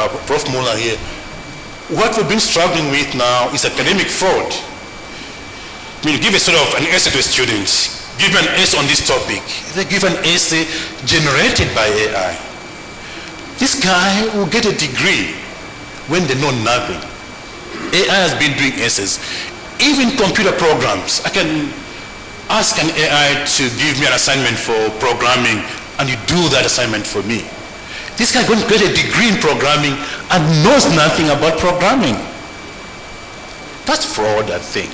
Prof. Muller here, what we've been struggling with now is academic fraud. I mean, give a sort of an essay to a student, give an essay on this topic, they give an essay generated by AI. This guy will get a degree when they know nothing. AI has been doing essays. Even computer programs, I can ask an AI to give me an assignment for programming, and you do that assignment for me. This guy is going to get a degree in programming and knows nothing about programming. That's fraud, I think.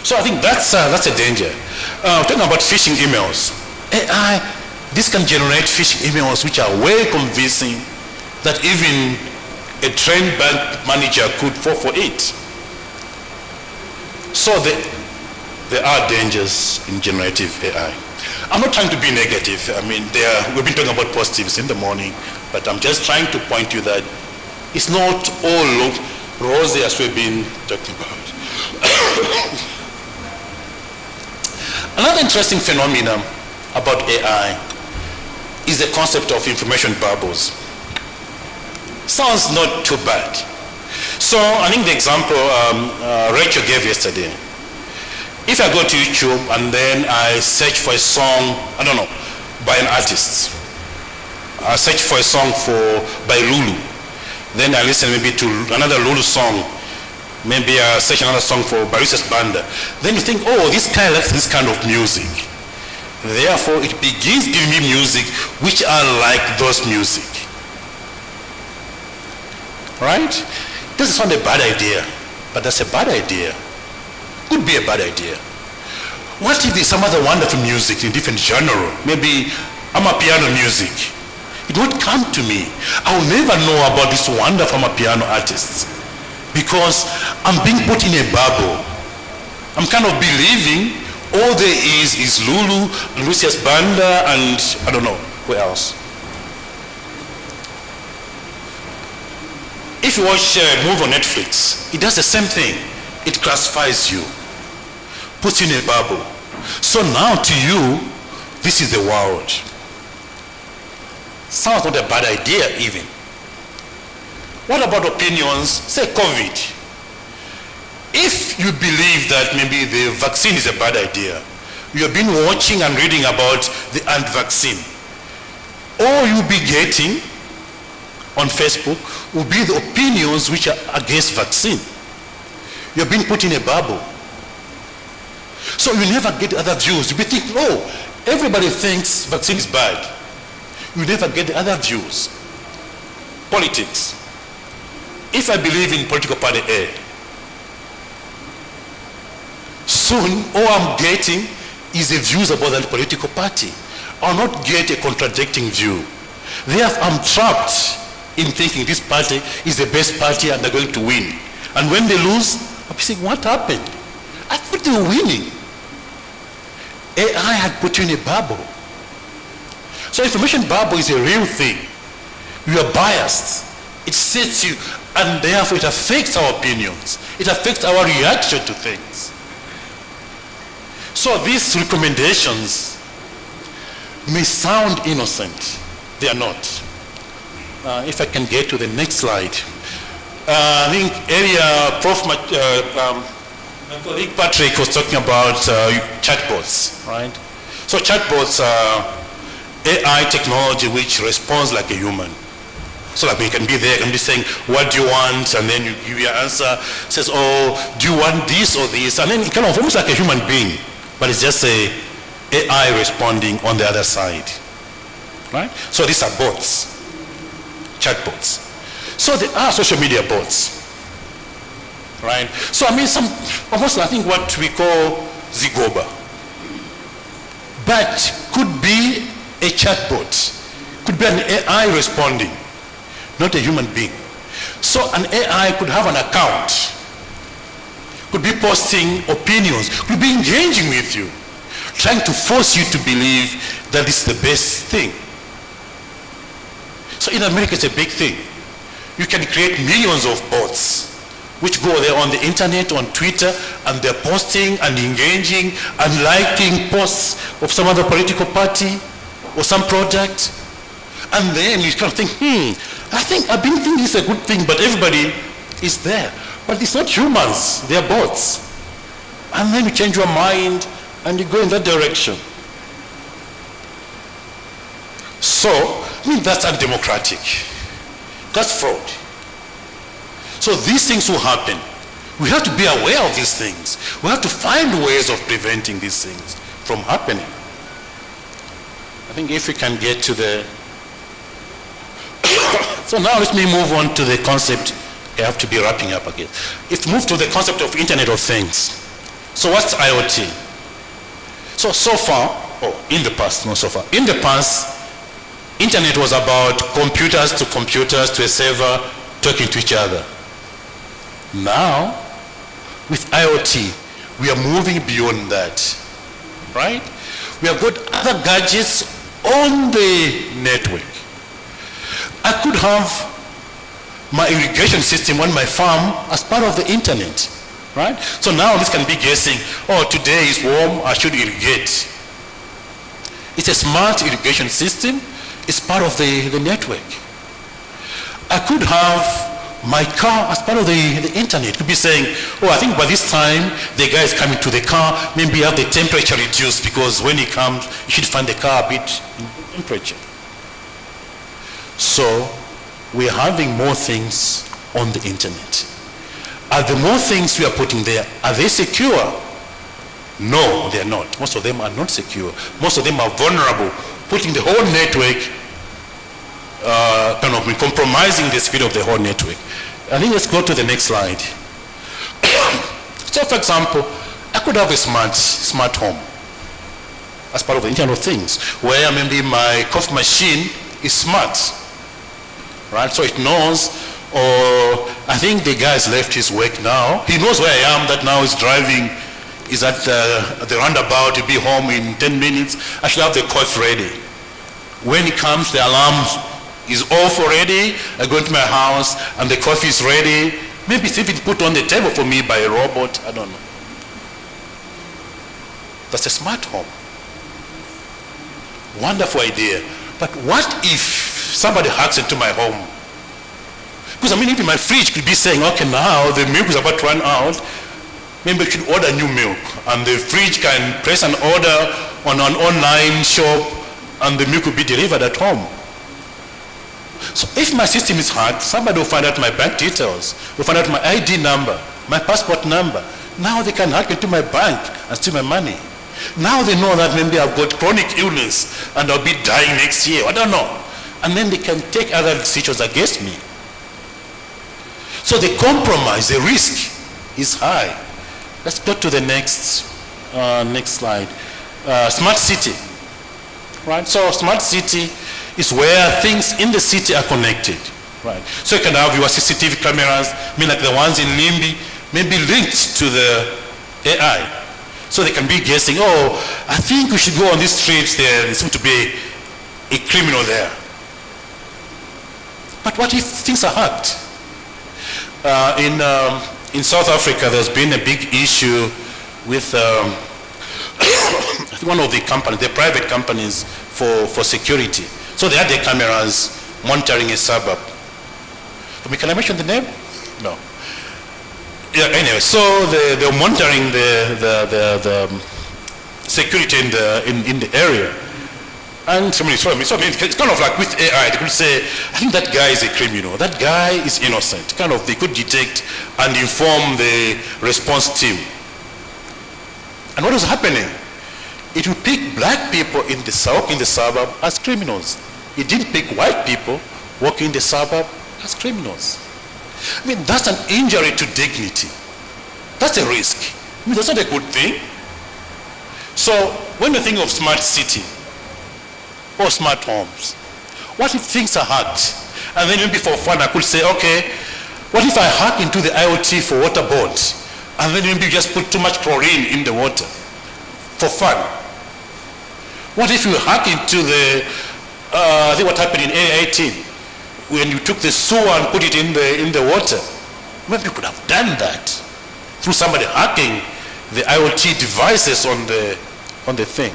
So I think that's a danger. Talking about phishing emails. AI, this can generate phishing emails which are way convincing that even a trained bank manager could fall for it. So there are dangers in generative AI. I'm not trying to be negative. I mean, we've been talking about positives in the morning, but I'm just trying to point you that it's not all rosy as we've been talking about. Another interesting phenomenon about AI is the concept of information bubbles. Sounds not too bad. So I think the example Rachel gave yesterday, if I go to YouTube and then I search for a song, I don't know, by an artist, I search for a song by Lulu, then I listen maybe to another Lulu song, maybe I search another song for Baristas Banda, then you think, oh, this guy likes this kind of music. Therefore, it begins giving me music which are like those music. Right? Doesn't sound a bad idea, but that's a bad idea. Could be a bad idea. What if there's some other wonderful music in different genre? Maybe amapiano music. It won't come to me. I will never know about these wonderful amapiano artists because I'm being put in a bubble. I'm kind of believing all there is Lulu, Lucius Banda, and I don't know, who else? If you watch a movie on Netflix, it does the same thing. It classifies you, puts you in a bubble. So now to you, this is the world. Sounds not a bad idea even. What about opinions? Say COVID. If you believe that maybe the vaccine is a bad idea, you have been watching and reading about the anti-vaccine, all you'll be getting on Facebook will be the opinions which are against vaccine. You have been put in a bubble. So you never get other views. You'll be thinking, oh, everybody thinks vaccine is bad. You never get the other views. Politics. If I believe in political party A, soon all I'm getting is the views about that political party. I'll not get a contradicting view. Therefore, I'm trapped in thinking this party is the best party and they're going to win. And when they lose, I'll be saying, what happened? I thought they were winning. AI had put you in a bubble. So information bubble is a real thing. You are biased. It sets you, and therefore it affects our opinions. It affects our reaction to things. So these recommendations may sound innocent. They are not. If I can get to the next slide. I think earlier my colleague Patrick was talking about chatbots, right? So chatbots are AI technology which responds like a human. So like we can be there and be saying, what do you want? And then you give your answer, says, oh, do you want this or this? And then it kind of almost like a human being, but it's just a AI responding on the other side, right? So these are bots, chatbots. So there are social media bots, right? So I mean almost I think what we call Zigoba, but could be a chatbot, could be an AI responding, not a human being. So an AI could have an account, could be posting opinions, could be engaging with you, trying to force you to believe that this is the best thing. So in America it's a big thing. You can create millions of bots which go there on the internet, on Twitter, and they're posting and engaging and liking posts of some other political party or some product. And then you kind of think, I've been thinking this is a good thing, but everybody is there. But it's not humans, they are bots. And then you change your mind and you go in that direction. So, that's undemocratic. That's fraud. So these things will happen. We have to be aware of these things. We have to find ways of preventing these things from happening. I think if we can get to the... So now let me move on to the concept. I have to be wrapping up again. If we move to the concept of Internet of Things. So what's IoT? So far, in the past, not so far. In the past, Internet was about computers to a server talking to each other. Now, with IoT, we are moving beyond that, right? We have got other gadgets on the network. I could have my irrigation system on my farm as part of the internet, right? So now this can be guessing, today is warm, I should irrigate. It's a smart irrigation system. It's part of the network. I could have my car as part of the internet. Could be saying, I think by this time the guy is coming to the car, maybe have the temperature reduced because when he comes, you should find the car a bit in temperature. So we're having more things on the internet. Are the more things we are putting there, are they secure? No, they're not. Most of them are not secure. Most of them are vulnerable, putting the whole network, kind of compromising the speed of the whole network. I think let's go to the next slide. So for example, I could have a smart home as part of the Internet of Things, where maybe my coffee machine is smart, right? So it knows, or I think the guy's left his work now. He knows where I am, that now he's driving, is at the roundabout, he'll be home in 10 minutes. I should have the coffee ready. When he comes, the alarm is off already. I go into my house and the coffee is ready. Maybe it's even put on the table for me by a robot, I don't know. That's a smart home. Wonderful idea. But what if somebody hacks into my home? Because even my fridge could be saying, okay, now the milk is about to run out. Maybe we should order new milk. And the fridge can place an order on an online shop and the milk will be delivered at home. So if my system is hacked, somebody will find out my bank details, will find out my ID number, my passport number. Now they can hack into my bank and steal my money. Now they know that maybe I've got chronic illness and I'll be dying next year. I don't know. And then they can take other decisions against me. So the compromise, the risk is high. Let's go to the next slide. Smart city. Right? So smart city is where things in the city are connected. Right? So you can have your CCTV cameras, like the ones in Nimbi, maybe linked to the AI. So they can be guessing, I think we should go on these streets there seems to be a criminal there. But what if things are hacked? In South Africa, there's been a big issue with one of the companies, the private companies for security. So they had their cameras monitoring a suburb. Can I mention the name? No. Yeah, anyway, so they're monitoring the security in the area. And so it's kind of like with AI, they could say, I think that guy is a criminal, that guy is innocent. Kind of, they could detect and inform the response team. And what was happening? It would pick black people in the suburb as criminals. It didn't pick white people working in the suburb as criminals. That's an injury to dignity. That's a risk. That's not a good thing. So when you think of smart city or smart homes, what if things are hacked? And then maybe for fun I could say, okay, what if I hack into the IoT for water boards? And then maybe just put too much chlorine in the water for fun. What if you hack into the, I think what happened in A18, when you took the sewer and put it in the water? Maybe you could have done that through somebody hacking the IoT devices on the thing.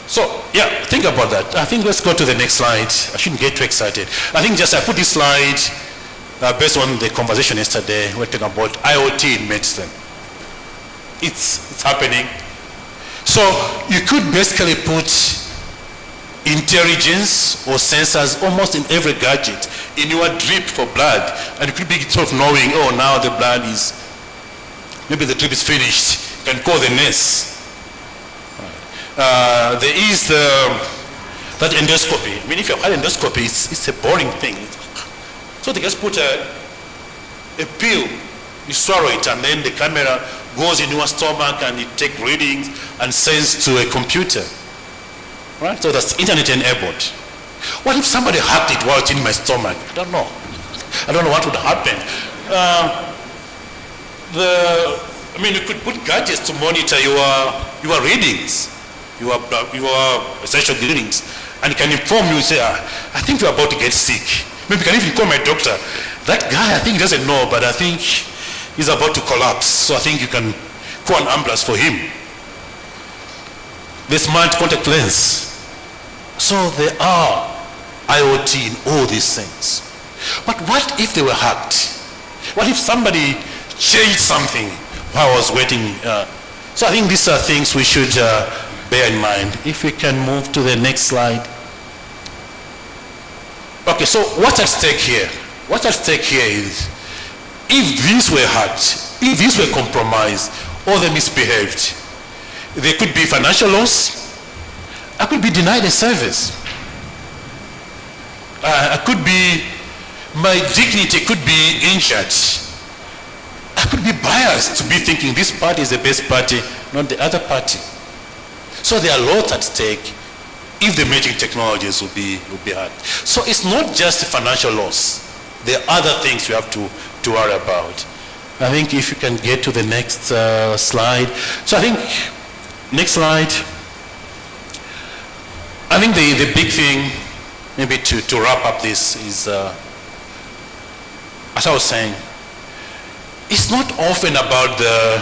So, yeah, think about that. I think let's go to the next slide. I shouldn't get too excited. I think just I put this slide based on the conversation yesterday. We're talking about IoT in medicine. It's happening. So you could basically put intelligence or sensors almost in every gadget in your drip for blood, and you could be sort of knowing, oh, now the blood is, maybe the drip is finished. You can call the nurse. There is that endoscopy. I mean, if you have endoscopy, it's a boring thing. So they just put a pill, you swallow it, and then the camera goes in your stomach and it takes readings and sends to a computer. Right? So that's internet enabled. What if somebody hacked it while it's in my stomach? I don't know. I don't know what would happen. I mean, you could put gadgets to monitor your readings, your essential readings, and it can inform you, say, I think you're about to get sick. Maybe you can even call my doctor. That guy, I think he doesn't know, but I think he's about to collapse. So I think you can call an ambulance for him. The smart contact lens. So there are IoT in all these things. But what if they were hacked? What if somebody changed something while I was waiting? So I think these are things we should bear in mind. If we can move to the next slide. Okay, so what's at stake here? What's at stake here is, if these were hacked, if these were compromised, or they misbehaved, there could be financial loss. I could be denied a service. I could be, my dignity could be injured. I could be biased to be thinking this party is the best party, not the other party. So there are lots at stake if the emerging technologies will be hard. So it's not just financial loss. There are other things we have to worry about. I think if you can get to the next slide. So I think, next slide. I think the big thing, maybe to wrap up this, is, as I was saying, it's not often about the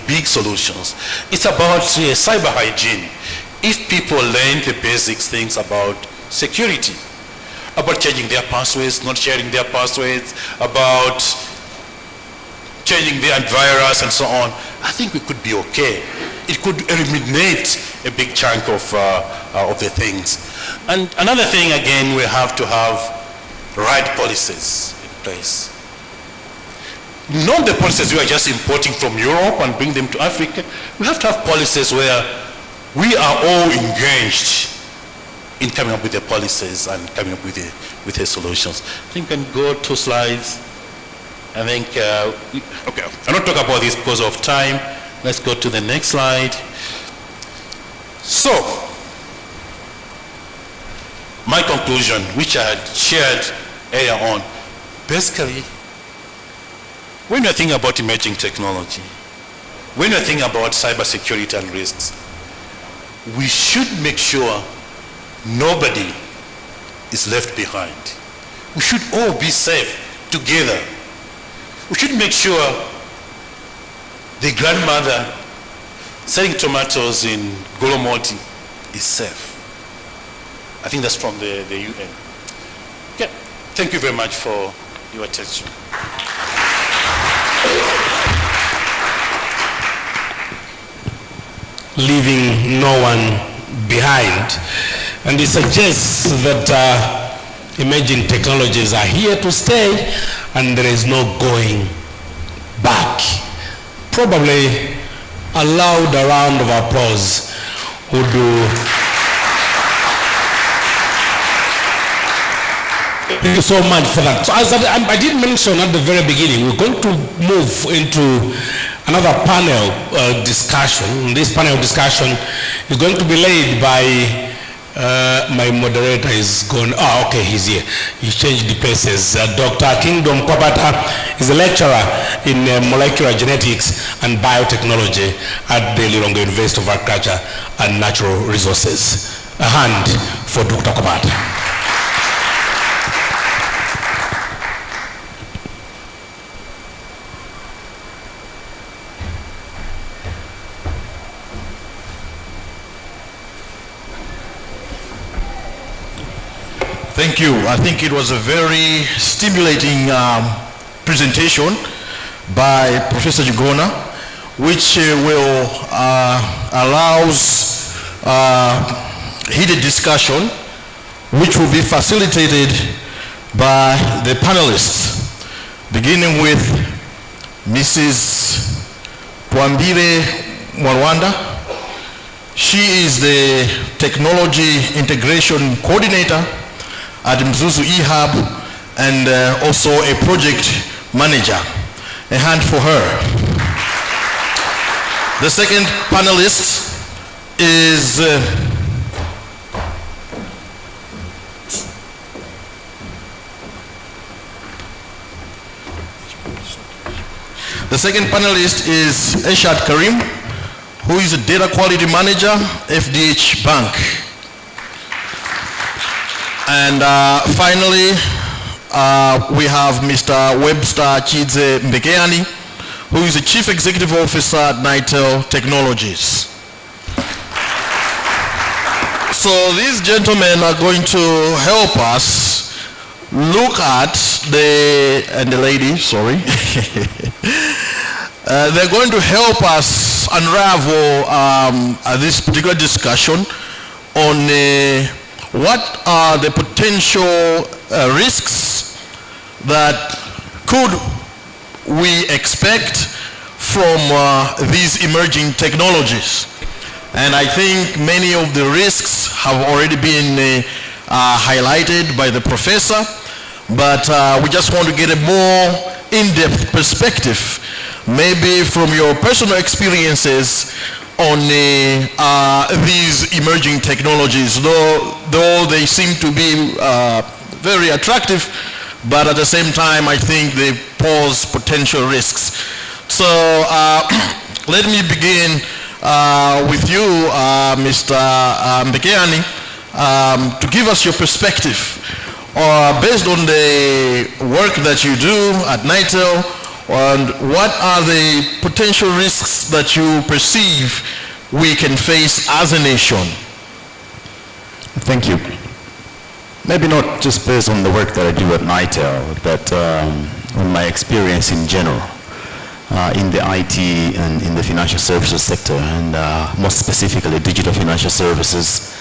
big solutions. It's about cyber hygiene. If people learn the basic things about security, about changing their passwords, not sharing their passwords, about changing the antivirus and so on, I think we could be okay. It could eliminate a big chunk of the things. And another thing, again, we have to have right policies in place. Not the policies we are just importing from Europe and bring them to Africa. We have to have policies where we are all engaged in coming up with the policies and coming up with the solutions. I think we can go 2 slides. I think, okay, I'll not talk about this because of time. Let's go to the next slide. So, my conclusion, which I had shared earlier on, basically, when you're thinking about emerging technology, when you're thinking about cybersecurity and risks, we should make sure nobody is left behind. We should all be safe together. We should make sure the grandmother selling tomatoes in Golomoti is safe. I think that's from the UN. Okay. Thank you very much for your attention. Leaving no one behind. And it suggests that emerging technologies are here to stay and there is no going back. Probably a loud round of applause would do. Thank you so much for that. So as I did mention at the very beginning, we're going to move into another panel discussion. This panel discussion is going to be led by my moderator is gone. Oh, okay, he's here. He changed the places. Dr. Kingdom Kwabata is a lecturer in molecular genetics and biotechnology at the LILONGWE University of Agriculture and Natural Resources. A hand for Dr. Kwabata. Thank you. I think it was a very stimulating presentation by Professor Jugona, which will allows heated discussion, which will be facilitated by the panelists, beginning with Mrs. Twambire Mwarwanda. She is the Technology Integration Coordinator at Mzuzu eHub and also a project manager. A hand for her. The second panelist is Eshad Karim, who is a data quality manager, FDH Bank. And finally, we have Mr. Webster Chidze Mbekeani, who is the Chief Executive Officer at NITEL Technologies. So these gentlemen are going to help us look at and the lady, sorry. They're going to help us unravel this particular discussion on what are the potential risks that could we expect from these emerging technologies. And I think many of the risks have already been highlighted by the professor, but we just want to get a more in-depth perspective, maybe from your personal experiences on these emerging technologies, though they seem to be very attractive, but at the same time I think they pose potential risks. So let me begin with you, Mr. Mbekeani, to give us your perspective based on the work that you do at NITEL, and what are the potential risks that you perceive we can face as a nation? Thank you. Maybe not just based on the work that I do at NITEL, but on my experience in general in the IT and in the financial services sector, and more specifically digital financial services.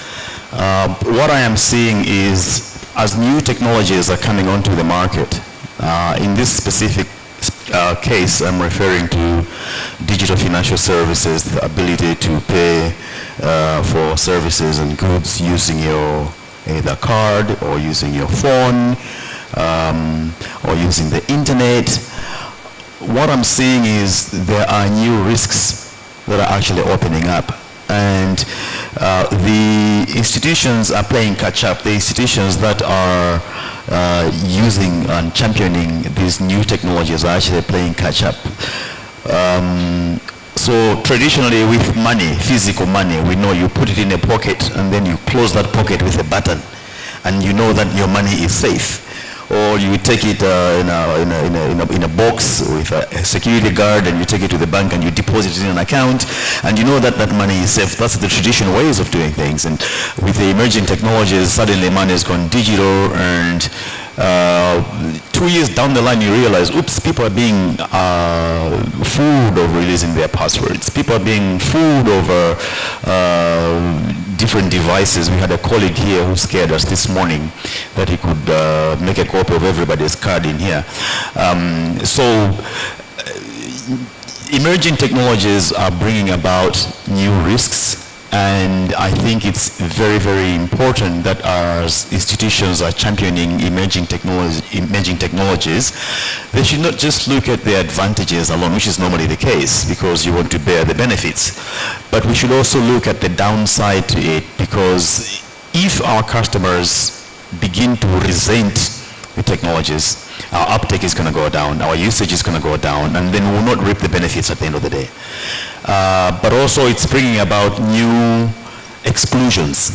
What I am seeing is, as new technologies are coming onto the market, in this specific case, I'm referring to digital financial services, the ability to pay for services and goods using your either card or using your phone or using the internet. What I'm seeing is there are new risks that are actually opening up, and the institutions are playing catch up. The institutions that are using and championing these new technologies are actually playing catch up. So traditionally with money, physical money, we know you put it in a pocket and then you close that pocket with a button and you know that your money is safe. Or you take it in a box with a security guard and you take it to the bank and you deposit it in an account and you know that that money is safe. That's the traditional ways of doing things. And with the emerging technologies, suddenly money has gone digital, and 2 years down the line you realize, oops, people are being fooled over releasing their passwords. People are being fooled over different devices. We had a colleague here who scared us this morning that he could make a copy of everybody's card in here. Emerging technologies are bringing about new risks, and I think it's very, very important that our institutions are championing emerging technologies. They should not just look at the advantages alone, which is normally the case because you want to bear the benefits, but we should also look at the downside to it, because if our customers begin to resent the technologies, our uptake is going to go down, our usage is going to go down, and then we will not reap the benefits at the end of the day. But also it's bringing about new exclusions.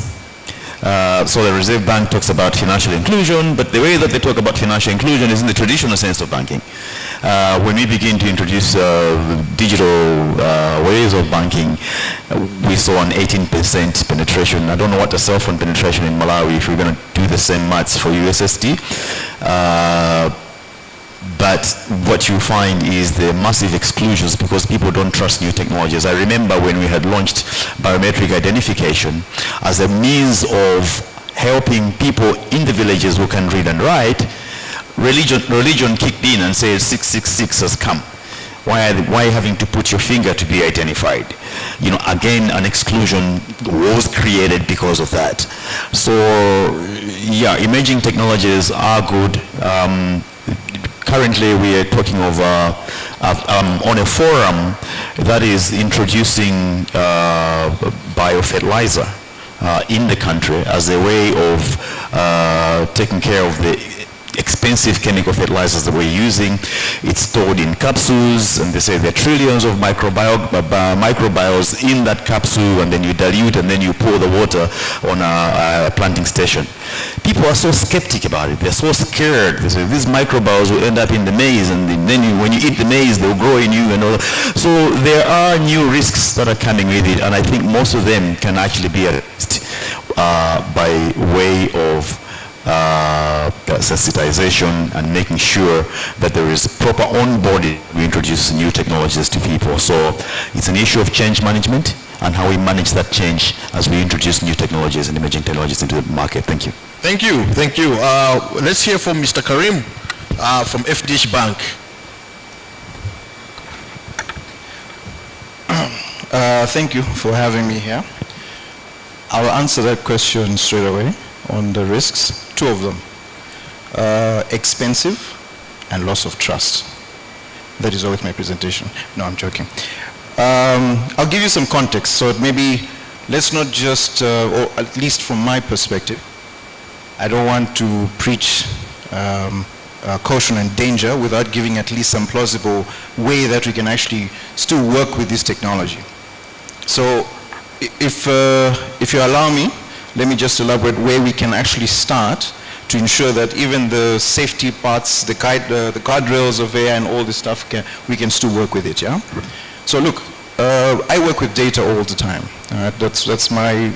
So the Reserve Bank talks about financial inclusion, but the way that they talk about financial inclusion is in the traditional sense of banking. When we begin to introduce digital ways of banking, we saw an 18% penetration. I don't know what the cell phone penetration in Malawi, if we're going to do the same maths for USSD. But what you find is the massive exclusions because people don't trust new technologies. I remember when we had launched biometric identification as a means of helping people in the villages who can read and write, religion kicked in and said 666 has come. Why having to put your finger to be identified? You know, again, an exclusion was created because of that. So, yeah, emerging technologies are good. Currently, we are talking of on a forum that is introducing biofertilizer in the country as a way of taking care of the expensive chemical fertilizers that we're using. It's stored in capsules, and they say there are trillions of microbiomes in that capsule, and then you dilute, and then you pour the water on a planting station. People are so skeptic about it. They're so scared. They say these microbiomes will end up in the maize, and then when you eat the maize, they'll grow in you and all that. So there are new risks that are coming with it, and I think most of them can actually be addressed by way of sensitization and making sure that there is proper onboarding. We introduce new technologies to people. So it's an issue of change management and how we manage that change as we introduce new technologies and emerging technologies into the market. Thank you. Thank you. Thank you. Let's hear from Mr. Karim from FDH Bank. Thank you for having me here. I'll answer that question straight away on the risks. Two of them, expensive and loss of trust. That is all with my presentation. No, I'm joking. I'll give you some context. So maybe let's not just, or at least from my perspective, I don't want to preach caution and danger without giving at least some plausible way that we can actually still work with this technology. So if you allow me, let me just elaborate where we can actually start to ensure that even the safety parts, the guardrails of AI and all this stuff, we can still work with it, yeah? So look, I work with data all the time. All right? That's my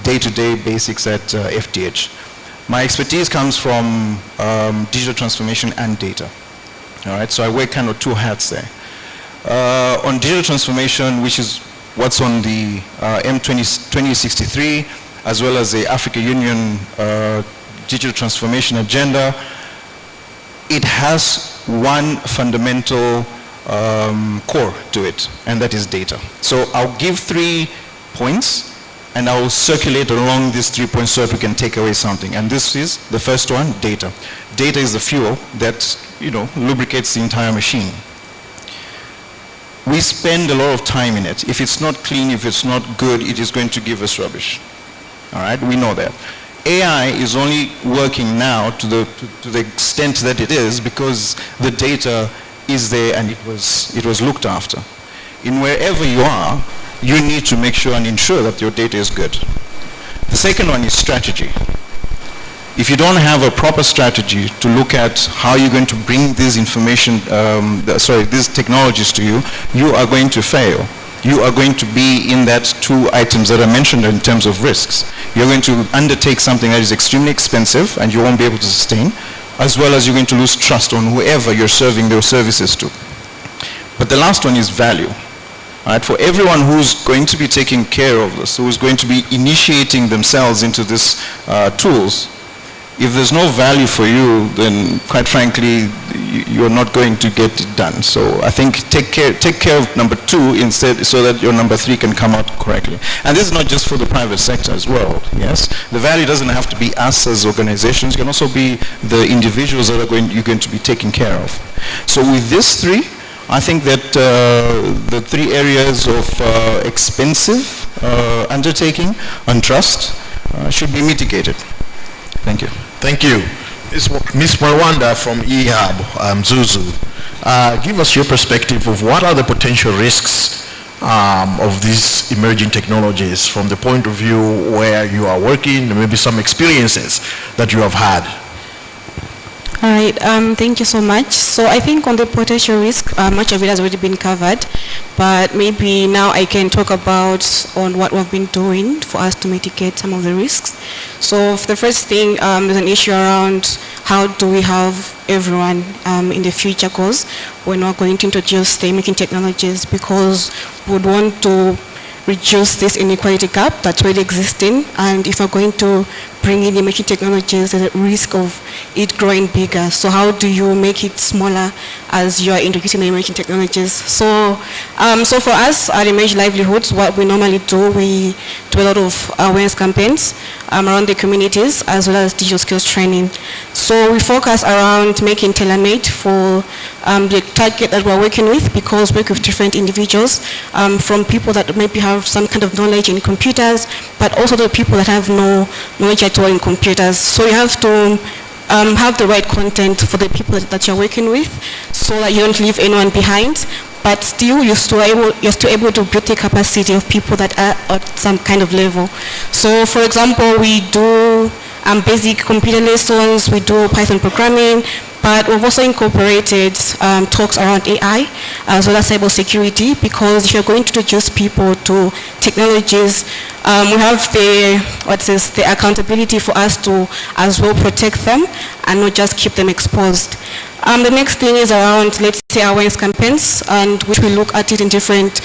day-to-day basics at FDH. My expertise comes from digital transformation and data. All right, so I wear kind of two hats there. On digital transformation, which is what's on the M2063, as well as the Africa Union digital transformation agenda, it has one fundamental core to it, and that is data. So I'll give 3 points, and I'll circulate along these 3 points so that we can take away something. And this is the first one, data. Data is the fuel that, lubricates the entire machine. We spend a lot of time in it. If it's not clean, if it's not good, it is going to give us rubbish. All right, we know that. AI is only working now to the extent that it is because the data is there and it was looked after. In wherever you are, you need to make sure and ensure that your data is good. The second one is strategy. If you don't have a proper strategy to look at how you're going to bring this information, these technologies to you, you are going to fail. You are going to be in that 2 items that I mentioned in terms of risks. You're going to undertake something that is extremely expensive and you won't be able to sustain, as well as you're going to lose trust on whoever you're serving those services to. But the last one is value. All right, for everyone who's going to be taking care of this, who's going to be initiating themselves into these tools, if there's no value for you, then quite frankly, you're not going to get it done. So I think take care of number 2 instead, so that your number 3 can come out correctly. And this is not just for the private sector as well, yes? The value doesn't have to be us as organizations, it can also be the individuals that you're going to be taking care of. So with these 3, I think that the 3 areas of expensive undertaking and trust should be mitigated. Thank you. Thank you. Ms. Marwanda from EHAB, Zuzu. Give us your perspective of what are the potential risks of these emerging technologies from the point of view where you are working, maybe some experiences that you have had? All right, thank you so much. So I think on the potential risk, much of it has already been covered, but maybe now I can talk about on what we've been doing for us to mitigate some of the risks. So the first thing, there's an issue around how do we have everyone in the future, because we're not going to introduce the emerging technologies because we would want to reduce this inequality gap that's already existing, and if we're going to bring in emerging technologies, there's a risk of it growing bigger. So how do you make it smaller as you are introducing the emerging technologies? So for us at Emerge Livelihoods, what we normally do, we do a lot of awareness campaigns around the communities as well as digital skills training. So we focus around making tailor-made for the target that we're working with, because we work with different individuals, from people that maybe have some kind of knowledge in computers, but also the people that have no knowledge at all in computers. So you have to have the right content for the people that you're working with, so that you don't leave anyone behind, but still you're still able to build the capacity of people that are at some kind of level. So for example, we do basic computer lessons, we do Python programming, but we've also incorporated talks around AI as well as cybersecurity, because if you're going to introduce people to technologies, we have the accountability for us to as well protect them and not just keep them exposed. The next thing is around, let's say, awareness campaigns, and which we look at it in different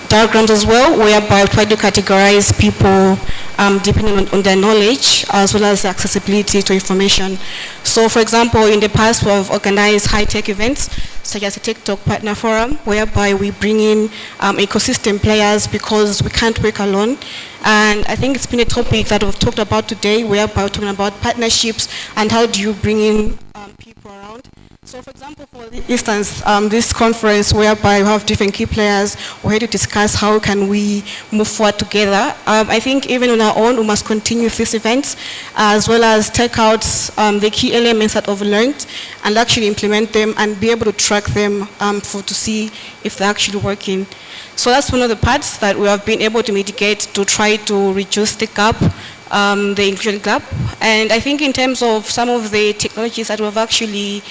diagrams as well, whereby we try to categorize people depending on their knowledge as well as accessibility to information. So for example, in the past we have organized high-tech events such as a TikTok Partner Forum, whereby we bring in ecosystem players because we can't work alone. And I think it's been a topic that we've talked about today, whereby we're talking about partnerships and how do you bring in people around. So for example, for instance, this conference whereby we have different key players, we're here to discuss how can we move forward together. I think even on our own, we must continue these events as well as take out the key elements that we've learned and actually implement them and be able to track them to see if they're actually working. So that's one of the parts that we have been able to mitigate to try to reduce the gap, the inclusion gap. And I think in terms of some of the technologies that we've actually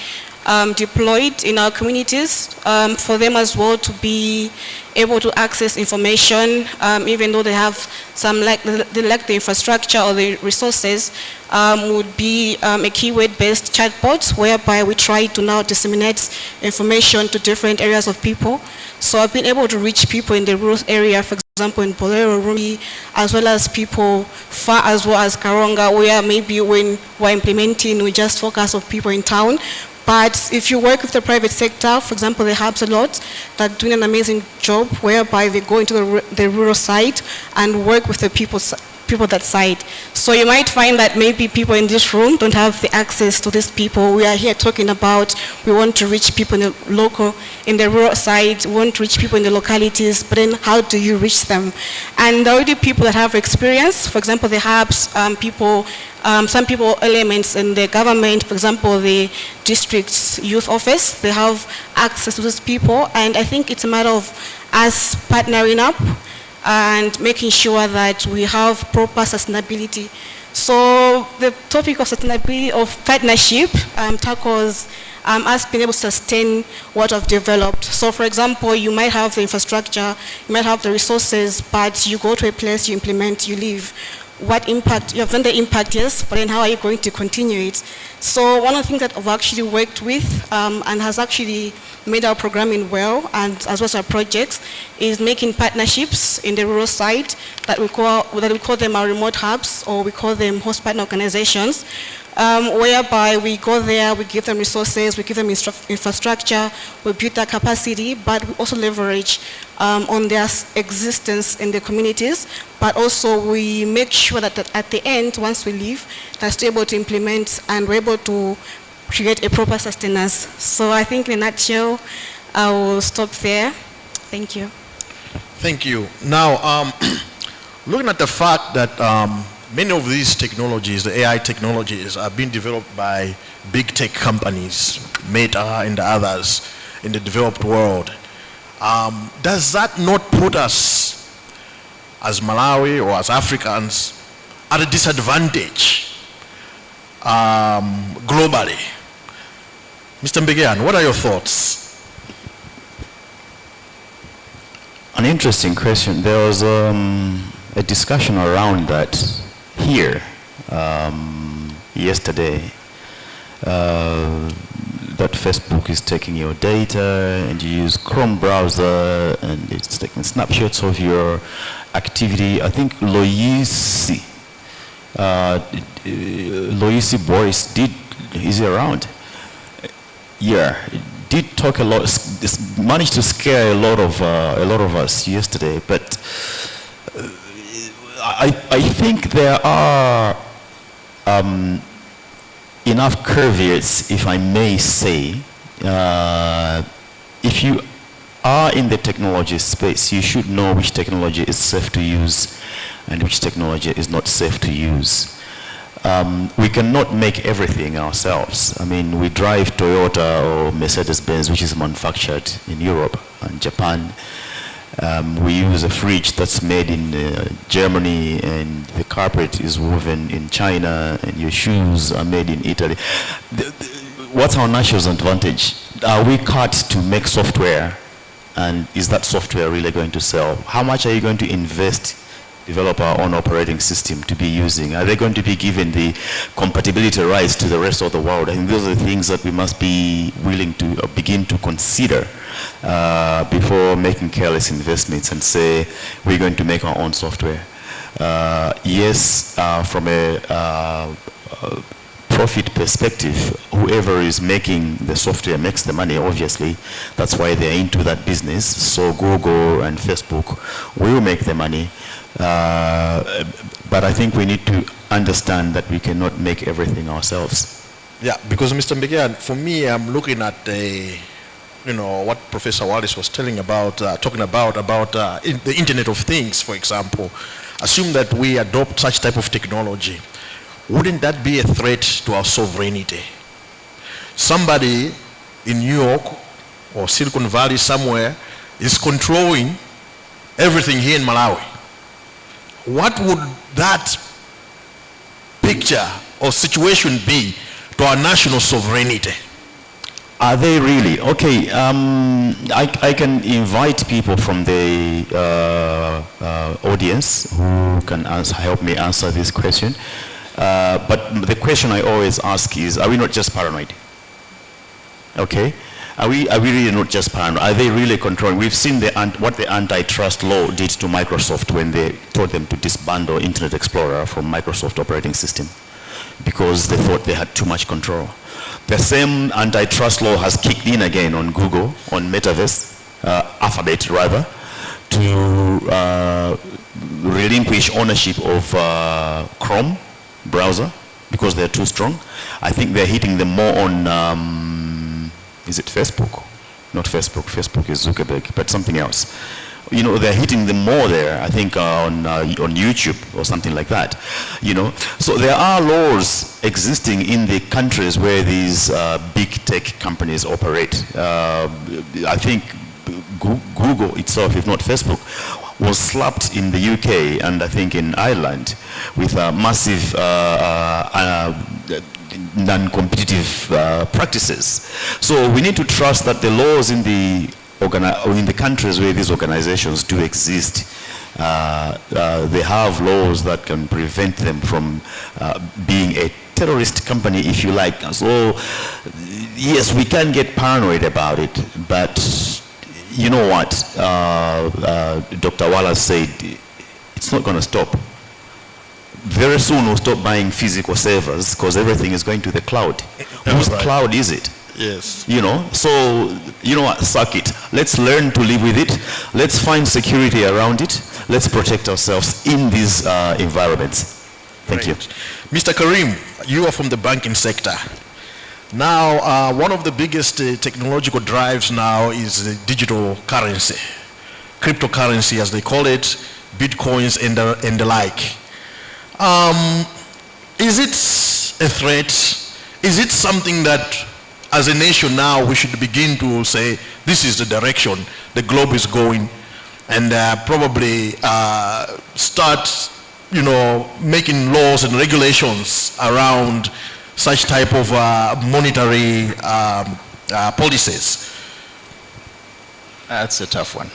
deployed in our communities, for them as well to be able to access information, even though they have some they lack the infrastructure or the resources, would be a keyword-based chatbot, whereby we try to now disseminate information to different areas of people. So I've been able to reach people in the rural area, for example, in Bolero, Rumi, as well as people far as well as Karonga, where maybe when we're implementing, we just focus on people in town. But if you work with the private sector, for example, the hubs a lot, that are doing an amazing job, whereby they go into the rural side and work with the people that side. So you might find that maybe people in this room don't have the access to these people. We are here talking about, we want to reach people in the rural side, we want to reach people in the localities, but then how do you reach them? And there are already people that have experience, for example, the hubs, some people, elements in the government, for example, the district's youth office, they have access to these people, and I think it's a matter of us partnering up and making sure that we have proper sustainability. So the topic of sustainability of partnership tackles us being able to sustain what I've developed. So for example, you might have the infrastructure, you might have the resources, but you go to a place, you implement, you leave. What impact, you have done the impact, yes, but then how are you going to continue it? So one of the things that I've actually worked with and has actually made our programming well, and as well as our projects, is making partnerships in the rural side that we call them our remote hubs, or we call them host partner organizations, whereby we go there, we give them resources, we give them infrastructure, we build their capacity, but we also leverage on their existence in the communities, but also we make sure that at the end, once we leave, they're still able to implement and we're able to create a proper sustenance. So I think in a nutshell, I will stop there. Thank you. Thank you. Now, looking at the fact that many of these technologies, the AI technologies, are being developed by big tech companies, Meta and others in the developed world. does that not put us as Malawi or as Africans at a disadvantage globally? Mr. Mbegean, what are your thoughts? An interesting question. There was a discussion around that here yesterday, that Facebook is taking your data and you use Chrome browser and it's taking snapshots of your activity. I think Loisi Boris is he around? Yeah, did talk a lot, managed to scare a lot of us yesterday, but I think there are enough caveats, if I may say. If you are in the technology space, you should know which technology is safe to use and which technology is not safe to use. We cannot make everything ourselves. I mean, we drive Toyota or Mercedes-Benz, which is manufactured in Europe and Japan. We use a fridge that's made in Germany, and the carpet is woven in China, and your shoes are made in Italy. What's our national advantage? Are we cut to make software, and is that software really going to sell? How much are you going to invest, develop our own operating system to be using? Are they going to be given the compatibility rights to the rest of the world? I think those are the things that we must be willing to begin to consider before making careless investments and say we're going to make our own software. Yes, from a profit perspective, whoever is making the software makes the money, obviously. That's why they're into that business. So Google and Facebook will make the money. But I think we need to understand that we cannot make everything ourselves. Yeah, because Mr. Mbegean, for me, I'm looking at what Professor Wallace was talking about the Internet of Things, for example. Assume that we adopt such type of technology. Wouldn't that be a threat to our sovereignty? Somebody in New York or Silicon Valley somewhere is controlling everything here in Malawi. What would that picture or situation be to our national sovereignty? Are they really? Okay, I can invite people from the audience who can help me answer this question. But the question I always ask is, are we not just paranoid? Okay? Are we really not just paranoid? Are they really controlling? We've seen what the antitrust law did to Microsoft when they told them to disbundle Internet Explorer from Microsoft operating system because they thought they had too much control. The same antitrust law has kicked in again on Google, on Metaverse, Alphabet rather, to relinquish ownership of Chrome browser because they're too strong. I think they're hitting them more on, is it Facebook? Not Facebook, Facebook is Zuckerberg, but something else. You know, they're hitting them more there, I think on YouTube or something like that, you know. So there are laws existing in the countries where these big tech companies operate. I think Google itself, if not Facebook, was slapped in the UK and I think in Ireland with massive non-competitive practices. So we need to trust that the laws in the countries where these organizations do exist, they have laws that can prevent them from being a terrorist company, if you like. So yes, we can get paranoid about it, but you know what, Dr. Wallace said, it's not going to stop. Very soon we'll stop buying physical servers because everything is going to the cloud. Whose cloud is it? Yes. You know, so, you know what, suck it. Let's learn to live with it. Let's find security around it. Let's protect ourselves in these environments. Thank you. Mr. Karim, you are from the banking sector. Now, one of the biggest technological drives now is digital currency, cryptocurrency as they call it, bitcoins and the like. Is it a threat? Is it something that as a nation now we should begin to say this is the direction the globe is going, and probably start, making laws and regulations around such type of monetary policies? That's a tough one.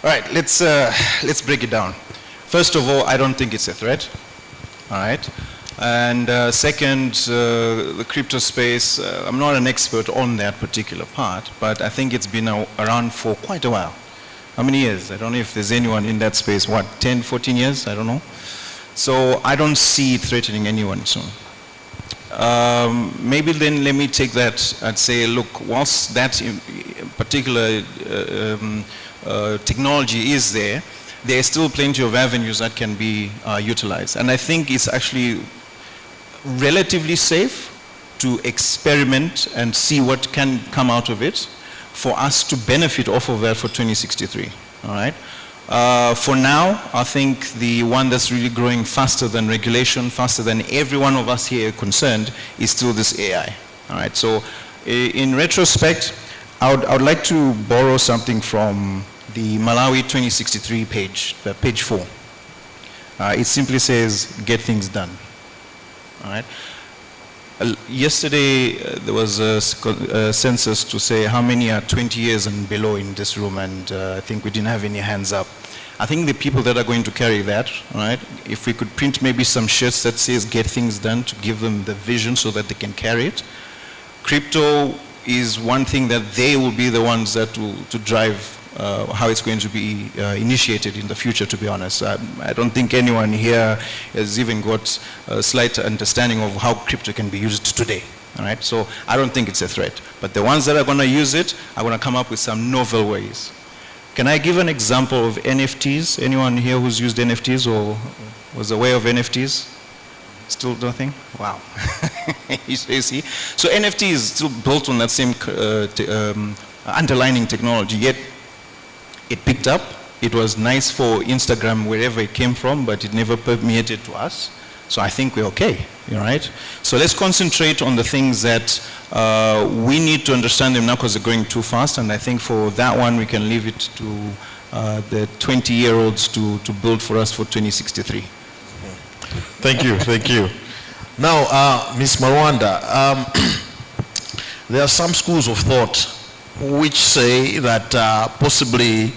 All right, let's break it down. First of all, I don't think it's a threat. All right. And second, the crypto space, I'm not an expert on that particular part, but I think it's been around for quite a while. How many years? I don't know if there's anyone in that space. What, 10, 14 years? I don't know. So I don't see it threatening anyone soon. Maybe then let me take that and say, look, whilst that particular technology is there, there are still plenty of avenues that can be utilized. And I think it's actually relatively safe to experiment and see what can come out of it for us to benefit off of that for 2063, all right? For now, I think the one that's really growing faster than regulation, faster than every one of us here concerned, is still this AI, all right? So in retrospect, I would like to borrow something from the Malawi 2063 page, page 4. It simply says, get things done. All right. Yesterday, there was a census to say how many are 20 years and below in this room, and I think we didn't have any hands up. I think the people that are going to carry that, all right, if we could print maybe some shirts that says get things done to give them the vision so that they can carry it. Crypto is one thing that they will be the ones that will to drive how it's going to be initiated in the future, to be honest. I don't think anyone here has even got a slight understanding of how crypto can be used today. All right, so I don't think it's a threat. But the ones that are going to use it are going to come up with some novel ways. Can I give an example of NFTs? Anyone here who's used NFTs or was aware of NFTs? Still nothing? Wow. You see? So NFT is still built on that same underlining technology, yet it picked up. It was nice for Instagram wherever it came from, but it never permeated to us. So I think we're okay, all right? So let's concentrate on the things that we need to understand them now because they're going too fast, and I think for that one we can leave it to the 20-year-olds to build for us for 2063. Thank you, thank you. Now, Ms. Marwanda, there are some schools of thought which say that possibly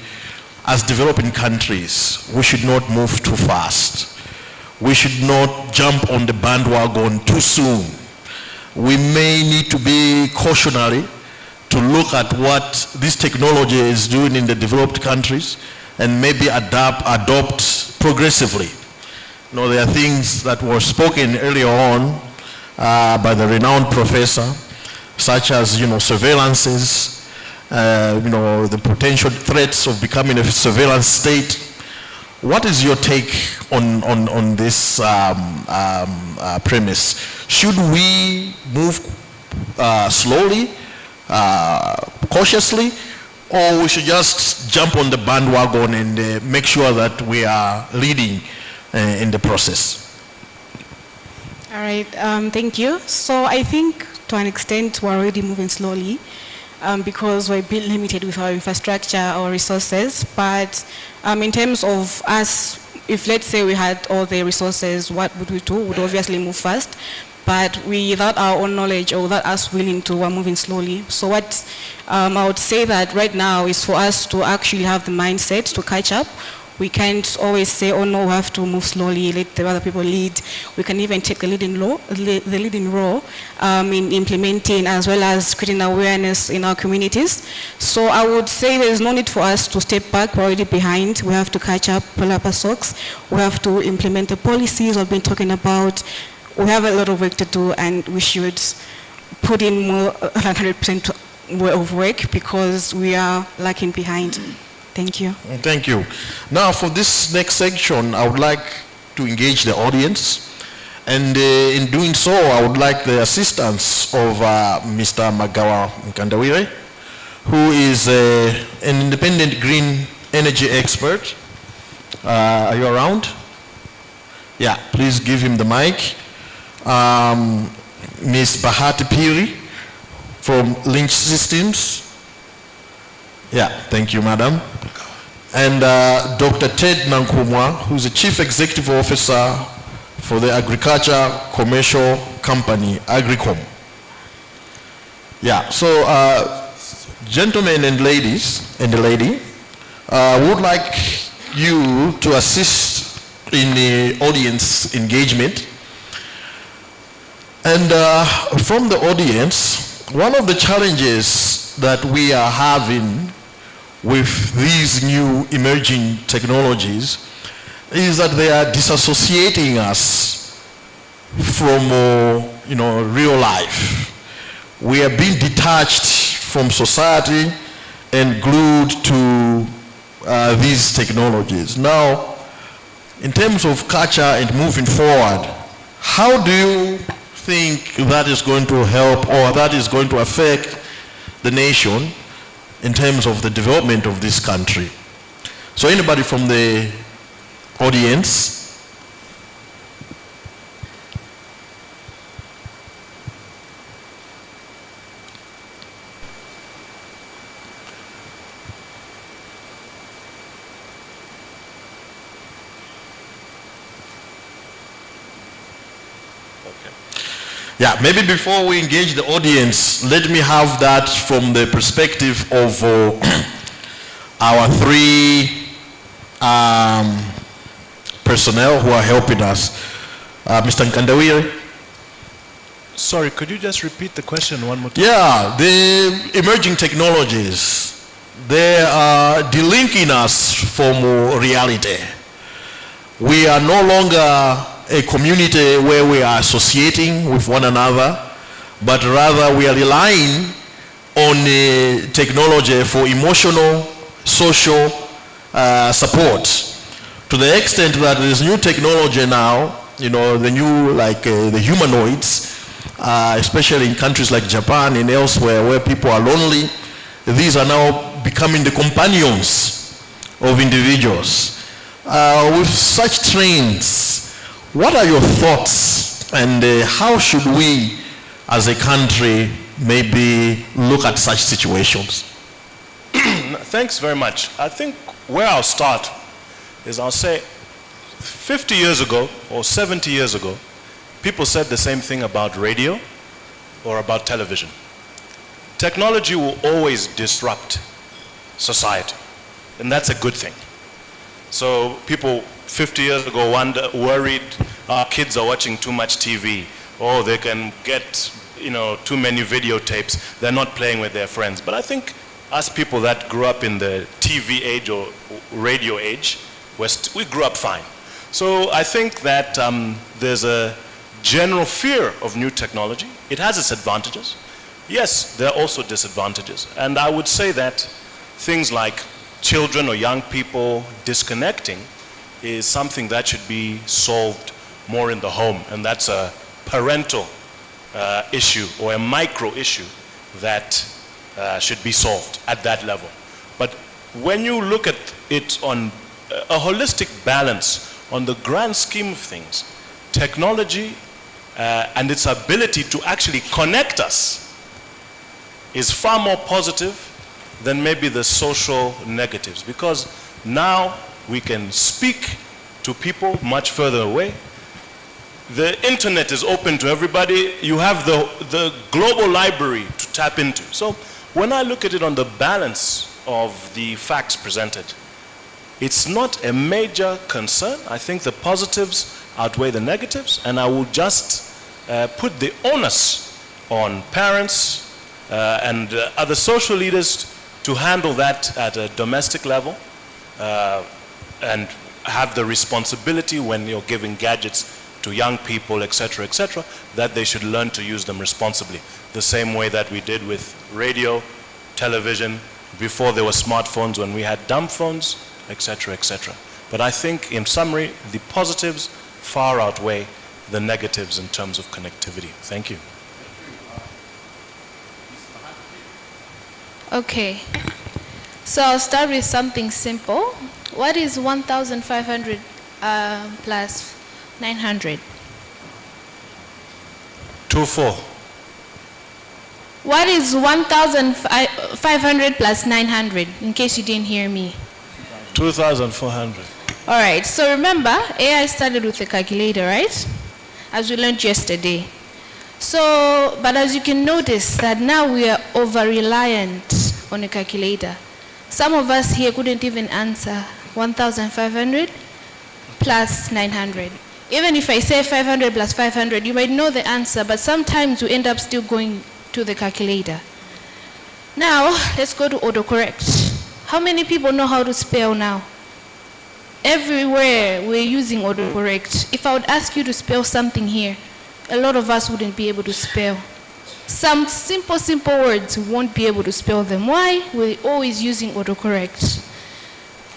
as developing countries, we should not move too fast. We should not jump on the bandwagon too soon. We may need to be cautionary to look at what this technology is doing in the developed countries and maybe adopt progressively. You know, there are things that were spoken earlier on by the renowned professor, such as, surveillances, the potential threats of becoming a surveillance state. What is your take on this premise? Should we move slowly, cautiously, or we should just jump on the bandwagon and make sure that we are leading in the process? All right, thank you. So I think to an extent we're already moving slowly because we're a bit limited with our infrastructure or resources. But in terms of us, if let's say we had all the resources, what would we do? We would obviously move fast. But without our own knowledge or without us willing to, we're moving slowly. So what I would say that right now is for us to actually have the mindset to catch up. We can't always say, oh no, we have to move slowly, let the other people lead. We can even take the leading role in implementing as well as creating awareness in our communities. So I would say there's no need for us to step back. We're already behind. We have to catch up, pull up our socks. We have to implement the policies we've been talking about. We have a lot of work to do, and we should put in more than 100% of work because we are lagging behind. Thank you. Thank you. Now for this next section, I would like to engage the audience. And in doing so, I would like the assistance of Mr. Magawa Mkandawire, who is an independent green energy expert. Are you around? Yeah, please give him the mic. Ms. Bahati Piri from Lynch Systems. Yeah, thank you, madam. And Dr. Ted Nankumwa, who's the Chief Executive Officer for the Agriculture Commercial Company, Agricom. Yeah, so gentlemen and ladies, and the lady, would like you to assist in the audience engagement. And from the audience, one of the challenges that we are having with these new emerging technologies is that they are disassociating us from real life. We are being detached from society and glued to these technologies. Now, in terms of culture and moving forward, how do you think that is going to help or that is going to affect the nation in terms of the development of this country? So anybody from the audience? Yeah, maybe before we engage the audience, let me have that from the perspective of our three personnel who are helping us. Mr. Nkandawire. Sorry, could you just repeat the question one more time? Yeah, the emerging technologies, they are delinking us from reality. We are no longer a community where we are associating with one another, but rather we are relying on technology for emotional, social support. To the extent that there is new technology now, the new, like the humanoids, especially in countries like Japan and elsewhere where people are lonely, these are now becoming the companions of individuals. With such trends, what are your thoughts, and how should we as a country maybe look at such situations? Thanks very much. I think where I'll start is I'll say 50 years ago or 70 years ago, people said the same thing about radio or about television. Technology will always disrupt society, and that's a good thing. So people 50 years ago worried our kids are watching too much TV, or they can get too many videotapes, they're not playing with their friends. But I think us people that grew up in the TV age or radio age, we grew up fine. So I think that there's a general fear of new technology. It has its advantages. Yes, there are also disadvantages. And I would say that things like children or young people disconnecting is something that should be solved more in the home, and that's a parental issue or a micro issue that should be solved at that level. But when you look at it on a holistic balance, on the grand scheme of things, technology and its ability to actually connect us is far more positive than maybe the social negatives, because now we can speak to people much further away. The internet is open to everybody. You have the global library to tap into. So when I look at it on the balance of the facts presented, it's not a major concern. I think the positives outweigh the negatives, and I will just put the onus on parents and other social leaders to handle that at a domestic level and have the responsibility when you're giving gadgets to young people, etc., that they should learn to use them responsibly. The same way that we did with radio, television, before there were smartphones, when we had dumb phones, etc., But I think, in summary, the positives far outweigh the negatives in terms of connectivity. Thank you. Okay. So I'll start with something simple. What is 1,500 plus 900? 2-4. What is 1,500 plus 900, in case you didn't hear me? 2,400. All right, so remember, AI started with a calculator, right? As we learned yesterday. So, but as you can notice that now we are over-reliant on a calculator. Some of us here couldn't even answer 1,500 plus 900. Even if I say 500 plus 500, you might know the answer, but sometimes you end up still going to the calculator. Now, let's go to autocorrect. How many people know how to spell now? Everywhere we're using autocorrect. If I would ask you to spell something here, a lot of us wouldn't be able to spell. Some simple words, we won't be able to spell them. Why? We're always using autocorrect.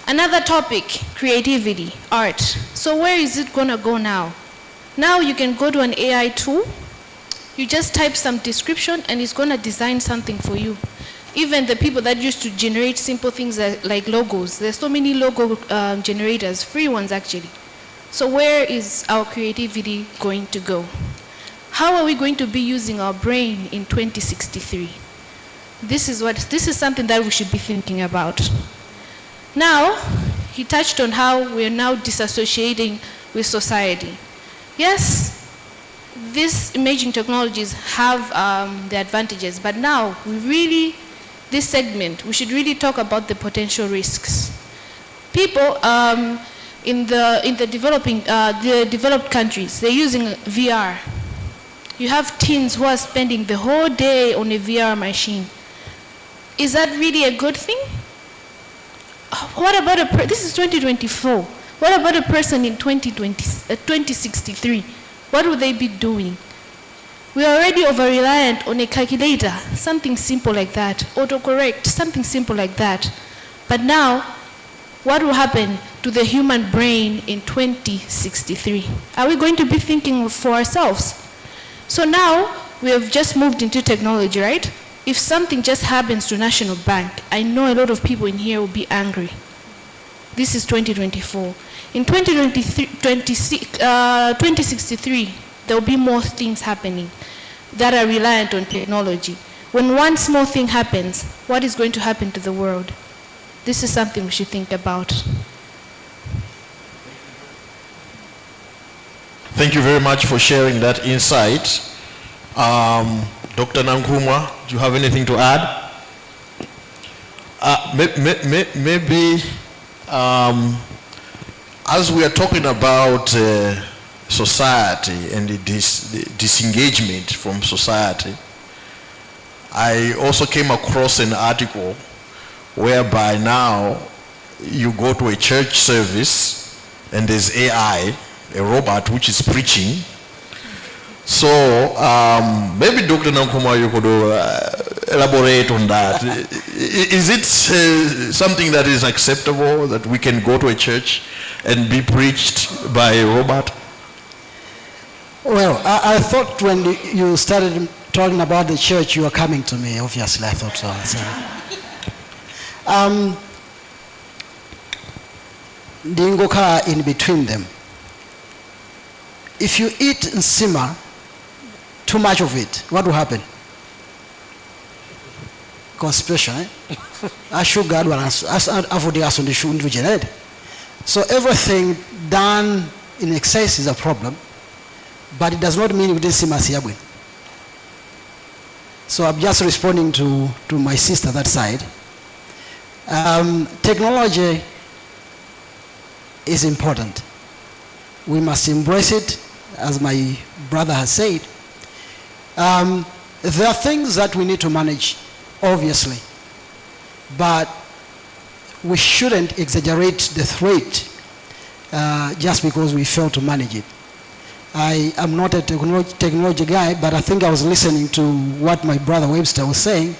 Another topic, creativity, art. So where is it gonna go now? Now you can go to an AI tool, you just type some description and it's gonna design something for you. Even the people that used to generate simple things like logos, there's so many logo generators, free ones actually. So where is our creativity going to go? How are we going to be using our brain in 2063? This is something that we should be thinking about. Now, he touched on how we are now disassociating with society. Yes, these emerging technologies have the advantages, but now this segment, we should really talk about the potential risks. People in the developed countries, they're using VR. You have teens who are spending the whole day on a VR machine. Is that really a good thing? What about this is 2024. What about a person in 2063? What would they be doing? We are already over-reliant on a calculator, something simple like that, autocorrect, something simple like that. But now, what will happen to the human brain in 2063? Are we going to be thinking for ourselves? So now, we have just moved into technology, right? If something just happens to National Bank, I know a lot of people in here will be angry. This is 2024. In 2063, there will be more things happening that are reliant on technology. When one small thing happens, what is going to happen to the world? This is something we should think about. Thank you very much for sharing that insight. Dr. Nankumwa, do you have anything to add? Maybe as we are talking about society and the disengagement from society, I also came across an article whereby now you go to a church service and there's AI, a robot which is preaching. So maybe Dr. Nankuma, you could elaborate on that. Is it something that is acceptable that we can go to a church and be preached by a robot? Well, I thought when you started talking about the church, you were coming to me. Obviously, I thought so. Dingoka in between them. If you eat nsima, too much of it, what will happen? Constipation, eh? So everything done in excess is a problem, but it does not mean we didn't see Masiabwin. So I'm just responding to my sister that side. Technology is important. We must embrace it, as my brother has said. There are things that we need to manage, obviously, but we shouldn't exaggerate the threat just because we fail to manage it. I am not a technology guy, but I think I was listening to what my brother Webster was saying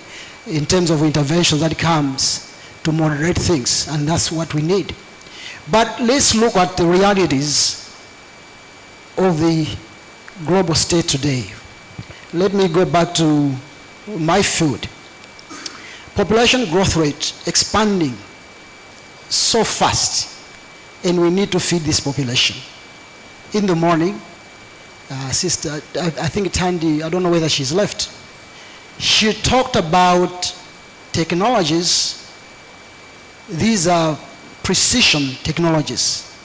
in terms of intervention that comes to moderate things, and that's what we need. But let's look at the realities of the global state today. Let me go back to my field. Population growth rate expanding so fast, and we need to feed this population. In the morning, sister, I think Tandy, I don't know whether she's left, She talked about technologies. These are precision technologies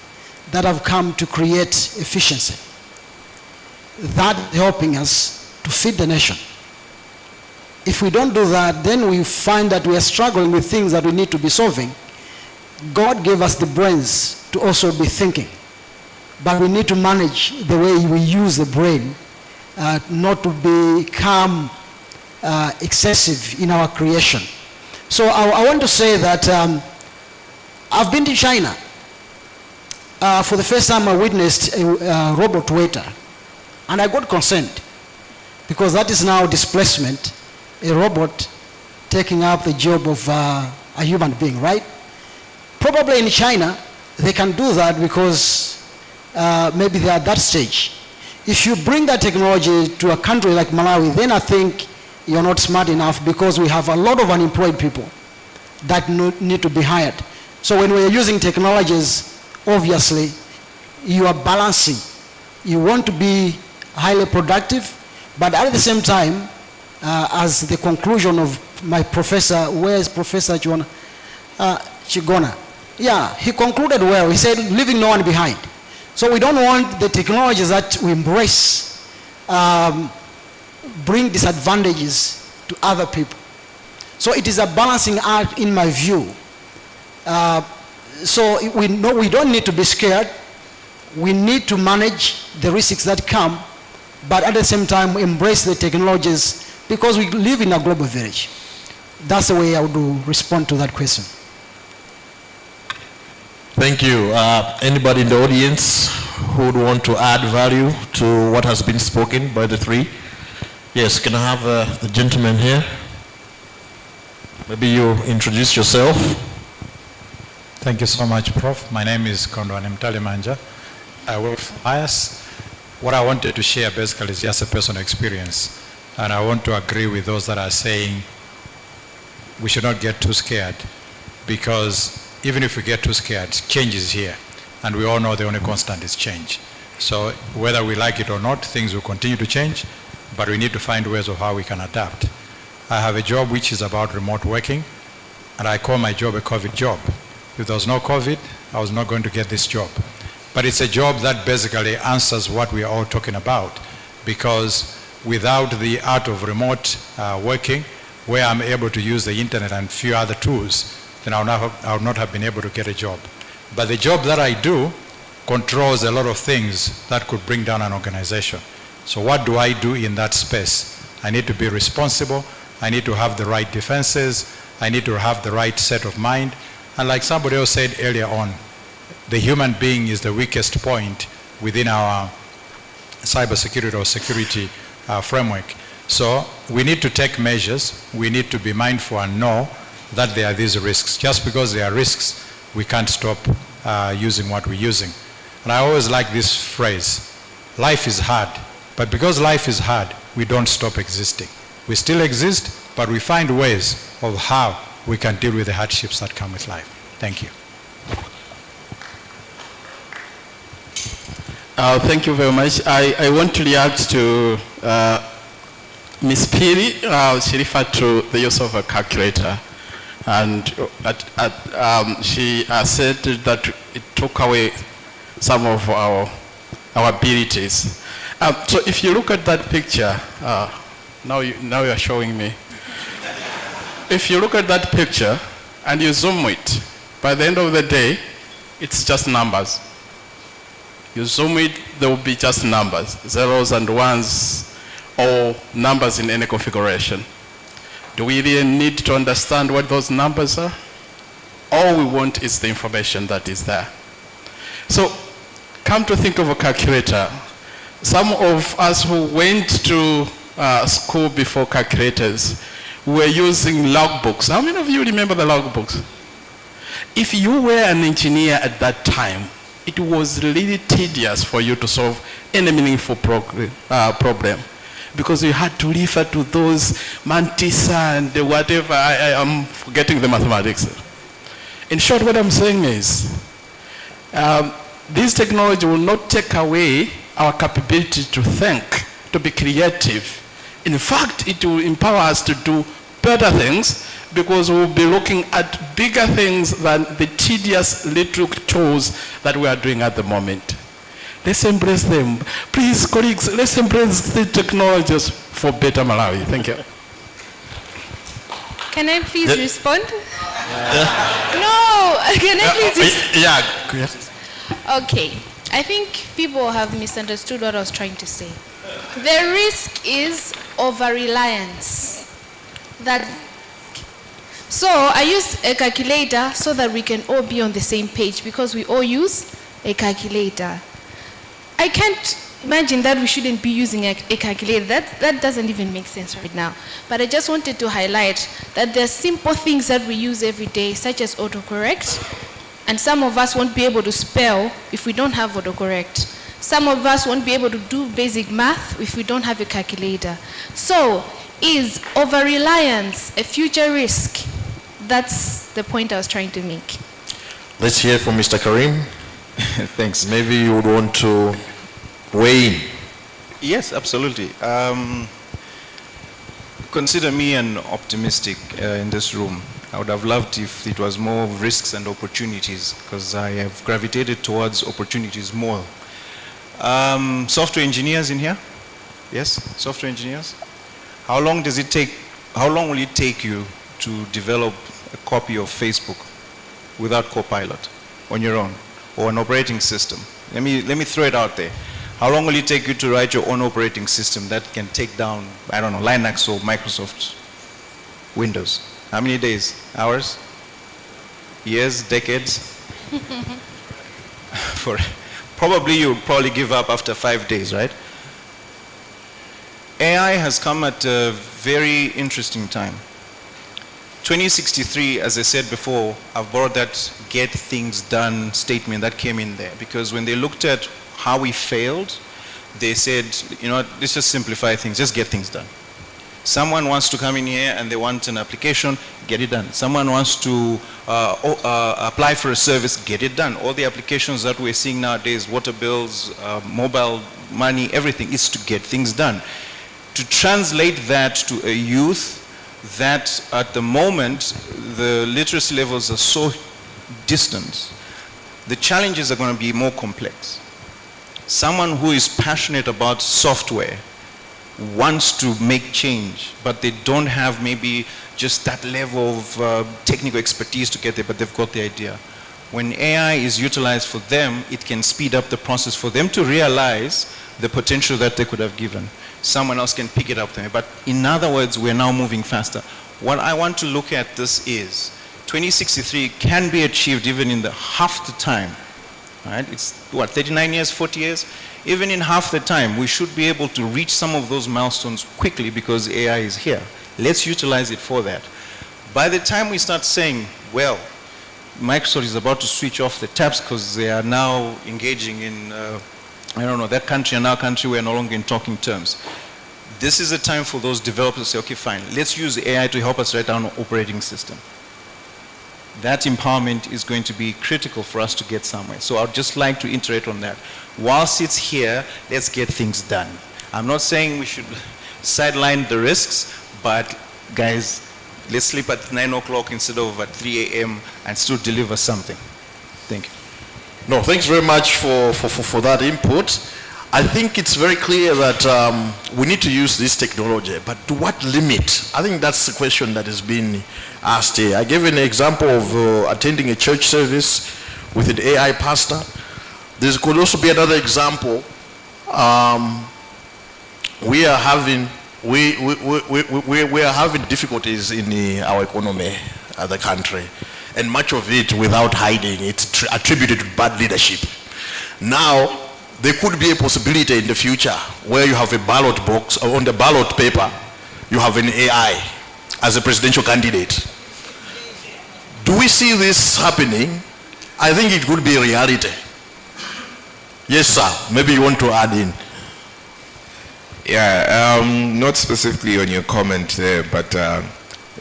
that have come to create efficiency. That is helping us to feed the nation. If we don't do that, then we find that we are struggling with things that we need to be solving. God gave us the brains to also be thinking, but we need to manage the way we use the brain, not to become excessive in our creation. So I want to say that I've been to China. For the first time I witnessed a robot waiter, and I got concerned because that is now displacement, a robot taking up the job of a human being, right? Probably in China they can do that because maybe they are at that stage. If you bring that technology to a country like Malawi, then I think you're not smart enough, because we have a lot of unemployed people that need to be hired. So when we're using technologies, obviously you are balancing. You want to be highly productive, but at the same time, as the conclusion of my professor, where is Professor Chigona? Yeah, he concluded well. He said, leaving no one behind. So we don't want the technologies that we embrace bring disadvantages to other people. So it is a balancing act in my view. So we don't need to be scared. We need to manage the risks that come, but at the same time embrace the technologies, because we live in a global village. That's the way I would respond to that question. Thank you. Anybody in the audience who would want to add value to what has been spoken by the three? Yes, can I have the gentleman here? Maybe you introduce yourself. Thank you so much, Prof. My name is Kondwane Mtalimanja. I work for IAS. What I wanted to share basically is just a personal experience. And I want to agree with those that are saying we should not get too scared, because even if we get too scared, change is here. And we all know the only constant is change. So whether we like it or not, things will continue to change, but we need to find ways of how we can adapt. I have a job which is about remote working, and I call my job a COVID job. If there was no COVID, I was not going to get this job. But it's a job that basically answers what we are all talking about, because without the art of remote working, where I'm able to use the internet and few other tools, then I would not have been able to get a job. But the job that I do controls a lot of things that could bring down an organization. So what do I do in that space? I need to be responsible. I need to have the right defenses. I need to have the right set of mind. And like somebody else said earlier on, the human being is the weakest point within our cybersecurity or security framework. So we need to take measures. We need to be mindful and know that there are these risks. Just because there are risks, we can't stop using what we're using. And I always like this phrase, life is hard, but because life is hard, we don't stop existing. We still exist, but we find ways of how we can deal with the hardships that come with life. Thank you. Thank you very much. I want to react to Ms. Piri. She referred to the use of a calculator. And she said that it took away some of our abilities. So if you look at that picture, now you are showing me. If you look at that picture and you zoom it, by the end of the day, it's just numbers. You zoom it, there will be just numbers, zeros and ones, or numbers in any configuration. Do we really need to understand what those numbers are? All we want is the information that is there. So, come to think of a calculator. Some of us who went to school before calculators were using logbooks. How many of you remember the logbooks? If you were an engineer at that time, it was really tedious for you to solve any meaningful problem, because you had to refer to those mantissa and whatever. I am forgetting the mathematics. In short, what I'm saying is, this technology will not take away our capability to think, to be creative, In fact, it will empower us to do better things because we'll be looking at bigger things than the tedious little chores that we are doing at the moment. Let's embrace them. Please, colleagues, let's embrace the technologies for better Malawi. Thank you. Can I please respond? No, can I please Yeah. Okay, I think people have misunderstood what I was trying to say. The risk is over-reliance. So I use a calculator so that we can all be on the same page because we all use a calculator. I can't imagine that we shouldn't be using a calculator. That doesn't even make sense right now. But I just wanted to highlight that there are simple things that we use every day, such as autocorrect. And some of us won't be able to spell if we don't have autocorrect. Some of us won't be able to do basic math if we don't have a calculator. So, is over-reliance a future risk? That's the point I was trying to make. Let's hear from Mr. Karim. Thanks. Maybe you would want to weigh in. Yes, absolutely. Consider me an optimistic in this room. I would have loved if it was more risks and opportunities because I have gravitated towards opportunities more. Software engineers in here? Yes, software engineers? How long will it take you to develop a copy of Facebook without Copilot on your own or an operating system? Let me throw it out there. How long will it take you to write your own operating system that can take down, I don't know, Linux or Microsoft Windows? How many days? Hours? Years? Decades? You'll probably give up after 5 days, right? AI has come at a very interesting time. 2063, as I said before, I've borrowed that get things done statement that came in there because when they looked at how we failed, they said, you know, let's just simplify things, just get things done. Someone wants to come in here and they want an application, get it done. Someone wants to apply for a service, get it done. All the applications that we're seeing nowadays, water bills, mobile money, everything is to get things done. To translate that to a youth that at the moment the literacy levels are so distant, the challenges are going to be more complex. Someone who is passionate about software wants to make change, but they don't have maybe just that level of technical expertise to get there, but they've got the idea. When AI is utilized for them, it can speed up the process for them to realize the potential that they could have given. Someone else can pick it up there. But in other words, we're now moving faster. What I want to look at this is 2063 can be achieved even in the half the time. Right? It's what, 39 years, 40 years? Even in half the time, we should be able to reach some of those milestones quickly because AI is here. Let's utilize it for that. By the time we start saying, well, Microsoft is about to switch off the taps because they are now engaging in, I don't know, that country and our country, we're no longer in talking terms. This is a time for those developers to say, okay, fine, let's use AI to help us write down an operating system. That empowerment is going to be critical for us to get somewhere. So I'd just like to iterate on that. Whilst it's here, let's get things done. I'm not saying we should sideline the risks, but guys, let's sleep at 9 o'clock instead of at 3 a.m. and still deliver something. Thank you. No, thanks very much for that input. I think it's very clear that we need to use this technology, but to what limit? I think that's the question that has been asked here. I gave an example of attending a church service with an AI pastor. There could also be another example. We are having difficulties in our economy as a country, and much of it, without hiding, it's attributed to bad leadership. Now, there could be a possibility in the future where you have a ballot box, or on the ballot paper, you have an AI as a presidential candidate. Do we see this happening? I think it could be a reality. Yes, sir. Maybe you want to add in. Yeah, not specifically on your comment there, but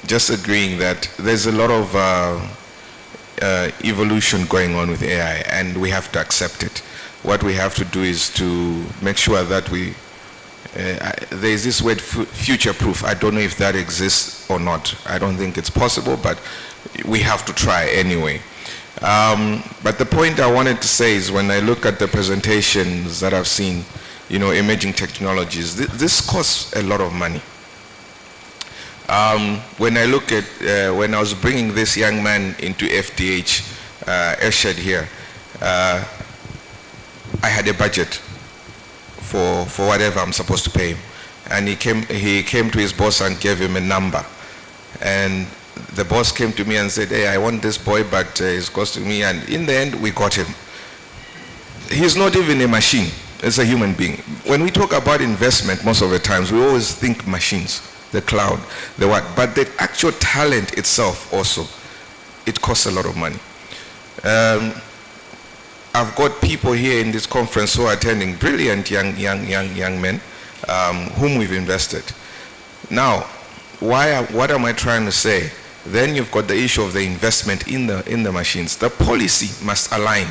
just agreeing that there's a lot of evolution going on with AI, and we have to accept it. What we have to do is to make sure that we there is this word future-proof. I don't know if that exists or not. I don't think it's possible, but we have to try anyway. But the point I wanted to say is when I look at the presentations that I've seen, you know, emerging technologies, this costs a lot of money. When I look at, when I was bringing this young man into FDH, Eshad here, I had a budget for whatever I'm supposed to pay him. And he came to his boss and gave him a number. And the boss came to me and said, hey, I want this boy, but it's costing me. And in the end, we got him. He's not even a machine. It's a human being. When we talk about investment, most of the times, we always think machines, the cloud, the what. But the actual talent itself also, it costs a lot of money. I've got people here in this conference who are attending, brilliant young men, whom we've invested. Now, what am I trying to say? Then you've got the issue of the investment in the machines. The policy must align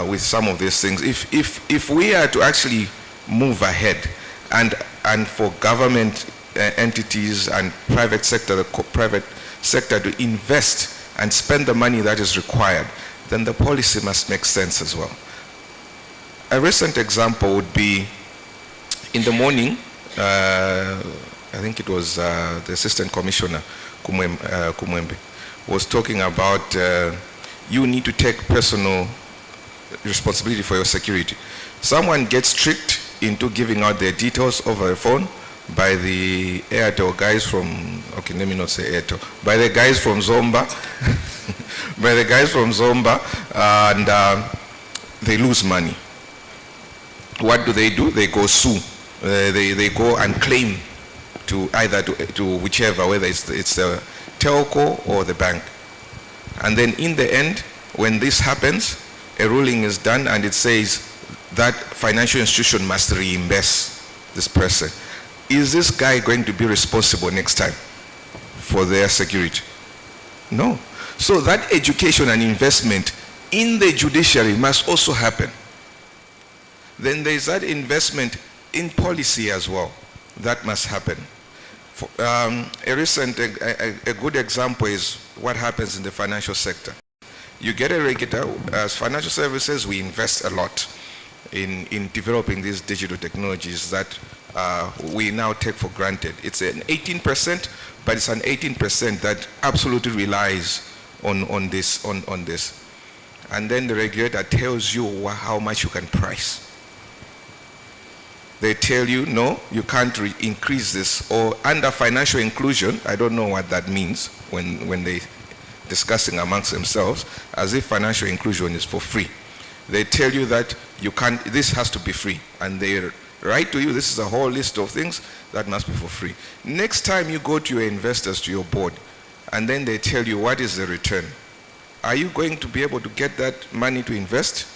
with some of these things. If we are to actually move ahead, and for government entities and private sector, the private sector to invest and spend the money that is required, then the policy must make sense as well. A recent example would be, in the morning, I think it was the Assistant Commissioner, Kumwembe, was talking about you need to take personal responsibility for your security. Someone gets tricked into giving out their details over the phone by the Airtel guys from, okay, let me not say Airtel, by the guys from Zomba, by the guys from Zomba, and they lose money. What do? They go sue. They go and claim to either to whichever, whether it's the telco or the bank. And then in the end, when this happens, a ruling is done and it says that financial institution must reimburse this person. Is this guy going to be responsible next time for their security? No. So that education and investment in the judiciary must also happen. Then there is that investment in policy as well. That must happen. A good example is what happens in the financial sector. You get a regulator, as financial services, we invest a lot in developing these digital technologies that we now take for granted. It's an 18%, but it's an 18% that absolutely relies on this. And then the regulator tells you how much you can price. They tell you, no, you can't increase this. Or under financial inclusion, I don't know what that means when they discussing amongst themselves, as if financial inclusion is for free. They tell you that you can't, this has to be free. And they write to you, this is a whole list of things that must be for free. Next time you go to your investors, to your board, and then they tell you what is the return. Are you going to be able to get that money to invest?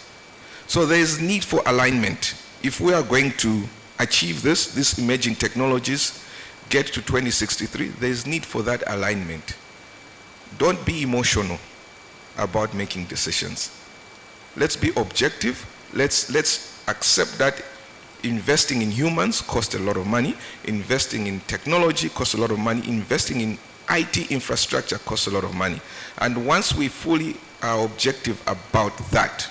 So there is need for alignment. If we are going to achieve these emerging technologies, get to 2063, there is need for that alignment. Don't be emotional about making decisions. Let's be objective. Let's accept that investing in humans costs a lot of money. Investing in technology costs a lot of money. Investing in IT infrastructure costs a lot of money. And once we fully are objective about that,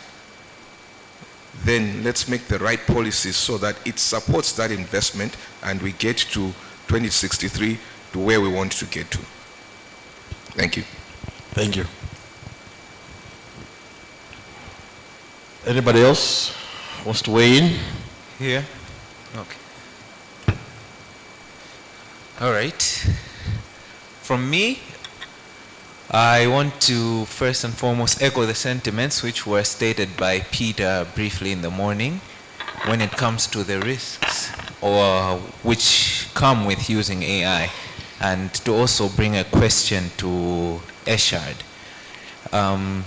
then let's make the right policies so that it supports that investment and we get to 2063 to where we want to get to. Thank you. Thank you. Anybody else wants to weigh in? Here? Okay. All right. From me, I want to first and foremost echo the sentiments which were stated by Peter briefly in the morning when it comes to the risks or which come with using AI, and to also bring a question to Eshard.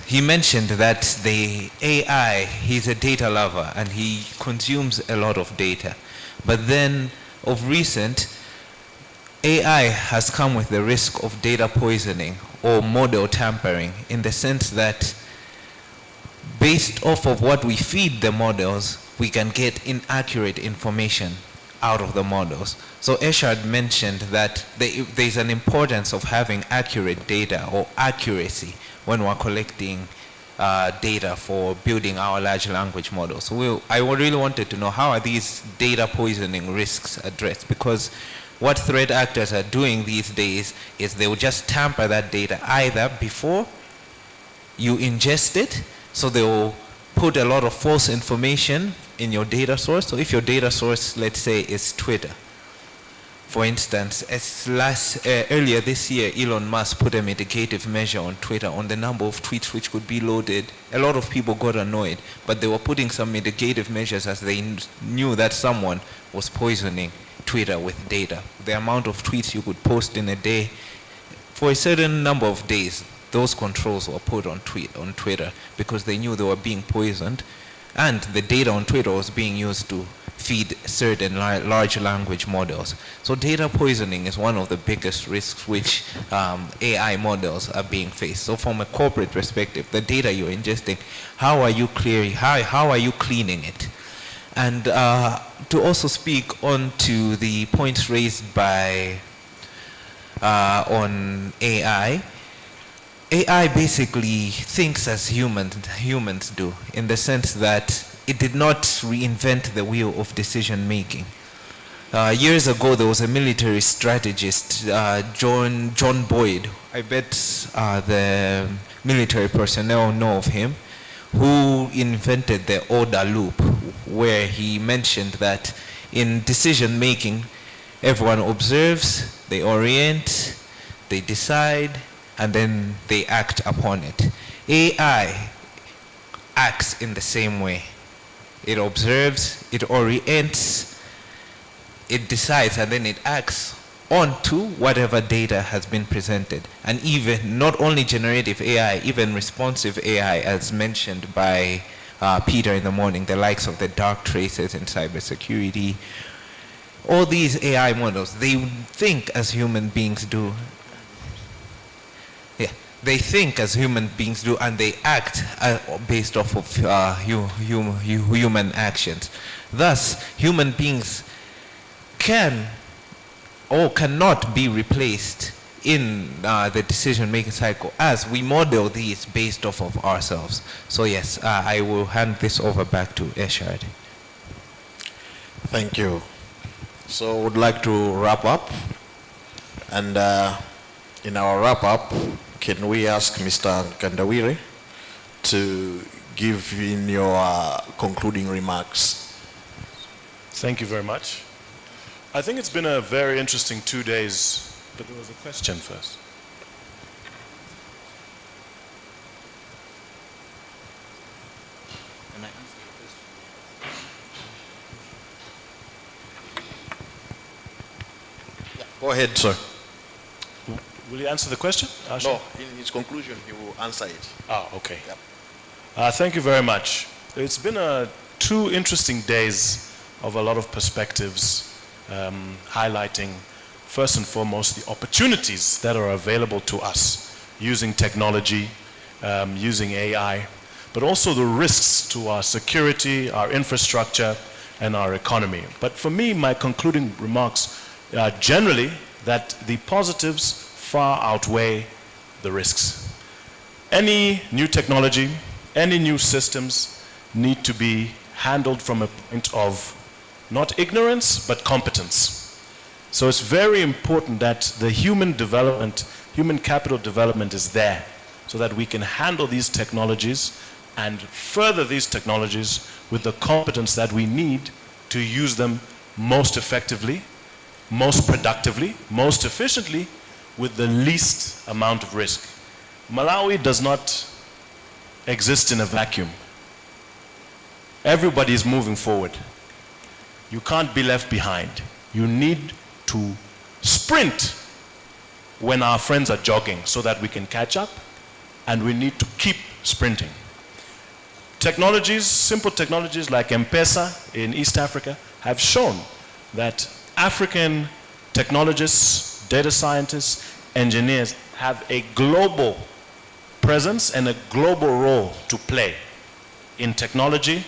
He mentioned that the AI, he's a data lover and he consumes a lot of data. But then of recent, AI has come with the risk of data poisoning or model tampering, in the sense that based off of what we feed the models, we can get inaccurate information out of the models. So Eshard mentioned that there's an importance of having accurate data or accuracy when we're collecting data for building our large language models. So I really wanted to know, how are these data poisoning risks addressed? Because what threat actors are doing these days is they will just tamper that data either before you ingest it, so they will put a lot of false information in your data source. So if your data source, let's say, is Twitter, for instance, earlier this year, Elon Musk put a mitigative measure on Twitter on the number of tweets which could be loaded. A lot of people got annoyed, but they were putting some mitigative measures as they knew that someone was poisoning Twitter with data. The amount of tweets you could post in a day, for a certain number of days, those controls were put on Twitter because they knew they were being poisoned, and the data on Twitter was being used to feed certain large language models. So data poisoning is one of the biggest risks which AI models are being faced. So from a corporate perspective, the data you're ingesting, how are you cleaning it? And to also speak on to the points raised by on AI, AI basically thinks as humans do, in the sense that it did not reinvent the wheel of decision making. Years ago, there was a military strategist, John Boyd. I bet the military personnel know of him, who invented the order loop, where he mentioned that in decision making, everyone observes, they orient, they decide, and then they act upon it. AI acts in the same way. It observes, it orients, it decides, and then it acts onto whatever data has been presented. And even not only generative AI, even responsive AI, as mentioned by Peter in the morning, the likes of the dark traces in cybersecurity. All these AI models, they think as human beings do. Yeah, they think as human beings do, and they act based off of human actions. Thus, human beings can or cannot be replaced in the decision-making cycle as we model these based off of ourselves. So yes, I will hand this over back to Eshard. Thank you. So I would like to wrap up, and in our wrap up, can we ask Mr. Kandawire to give in your concluding remarks? Thank you very much. I think it's been a very interesting 2 days, but there was a question first. Can I answer the question? Yeah, go ahead, sir. Will you answer the question? No, in his conclusion, he will answer it. Ah, okay. Yep. Thank you very much. It's been 2 interesting days of a lot of perspectives, highlighting first and foremost the opportunities that are available to us using technology, using AI, but also the risks to our security, our infrastructure, and our economy. But for me, my concluding remarks are generally that the positives far outweigh the risks. Any new technology, any new systems need to be handled from a point of not ignorance, but competence. So it's very important that the human capital development is there so that we can handle these technologies and further these technologies with the competence that we need to use them most effectively, most productively, most efficiently, with the least amount of risk. Malawi does not exist in a vacuum. Everybody is moving forward. You can't be left behind. You need to sprint when our friends are jogging so that we can catch up, and we need to keep sprinting. Technologies, simple technologies like M-Pesa in East Africa have shown that African technologists, data scientists, engineers have a global presence and a global role to play in technology,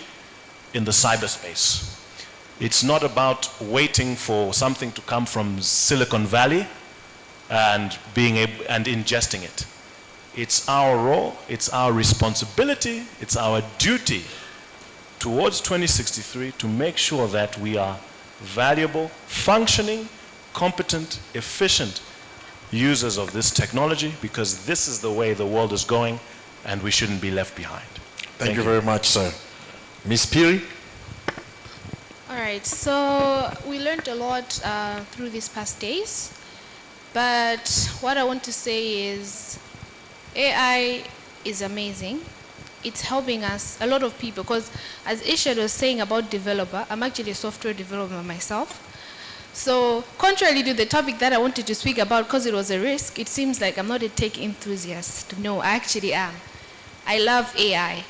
in the cyberspace. It's not about waiting for something to come from Silicon Valley and ingesting it. It's our role, it's our responsibility, it's our duty towards 2063 to make sure that we are valuable, functioning, competent, efficient users of this technology, because this is the way the world is going and we shouldn't be left behind. Thank you very much, sir. Ms. Piri? All right, so we learned a lot through these past days, but what I want to say is AI is amazing. It's helping us, a lot of people, because as Ishad was saying about developer, I'm actually a software developer myself. So contrary to the topic that I wanted to speak about, because it was a risk, it seems like I'm not a tech enthusiast. No, I actually am. I love AI.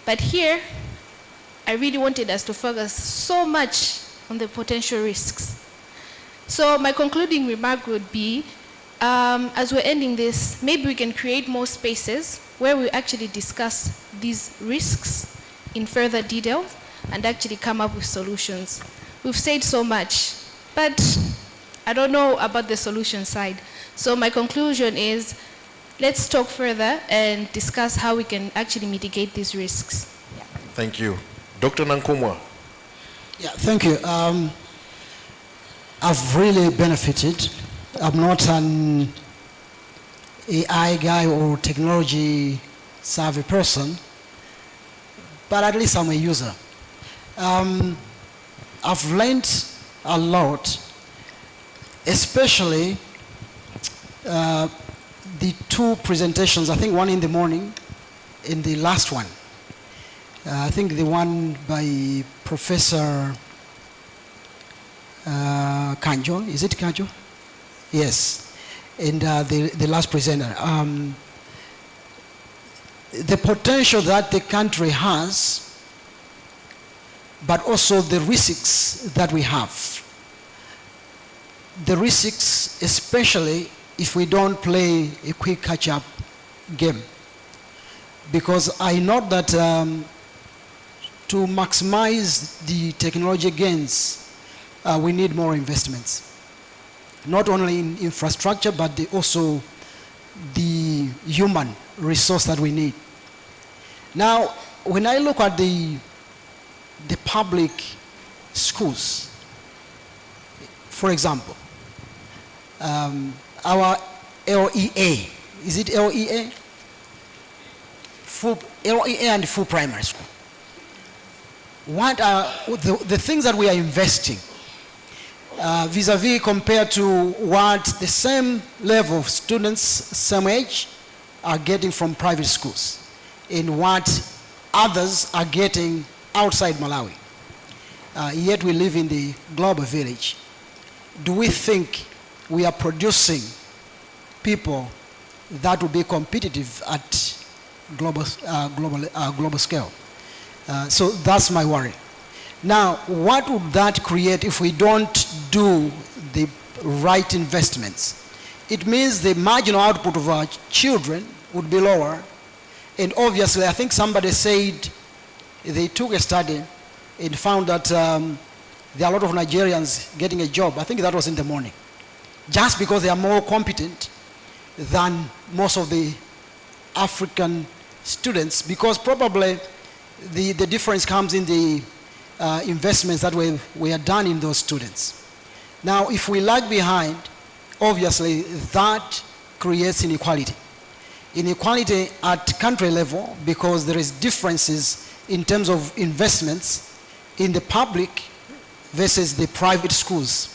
But here, I really wanted us to focus so much on the potential risks. So my concluding remark would be, as we're ending this, maybe we can create more spaces where we actually discuss these risks in further detail and actually come up with solutions. We've said so much, but I don't know about the solution side. So my conclusion is, let's talk further and discuss how we can actually mitigate these risks. Yeah. Thank you. Dr. Nankumwa. Yeah, thank you. I've really benefited. I'm not an AI guy or technology savvy person, but at least I'm a user. I've learned a lot, especially the two presentations, I think one in the morning and the last one. I think the one by Professor Kanjo, is it Kanjo? Yes, and the last presenter. The potential that the country has, but also the risks that we have. The risks, especially if we don't play a quick catch-up game. Because I know that to maximize the technology gains, we need more investments. Not only in infrastructure, but also the human resource that we need. Now, when I look at the public schools, for example, our LEA, is it LEA? LEA and full primary school. What are the things that we are investing vis-a-vis compared to what the same level of students, same age, are getting from private schools and what others are getting outside Malawi? Yet we live in the global village. Do we think we are producing people that will be competitive at global scale? So that's my worry. Now, what would that create if we don't do the right investments? It means the marginal output of our children would be lower. And obviously, I think somebody said they took a study and found that there are a lot of Nigerians getting a job. I think that was in the morning. Just because they are more competent than most of the African students, because probably the difference comes in the investments that were done in those students. Now, if we lag behind, obviously that creates inequality. Inequality at country level, because there is differences in terms of investments in the public versus the private schools.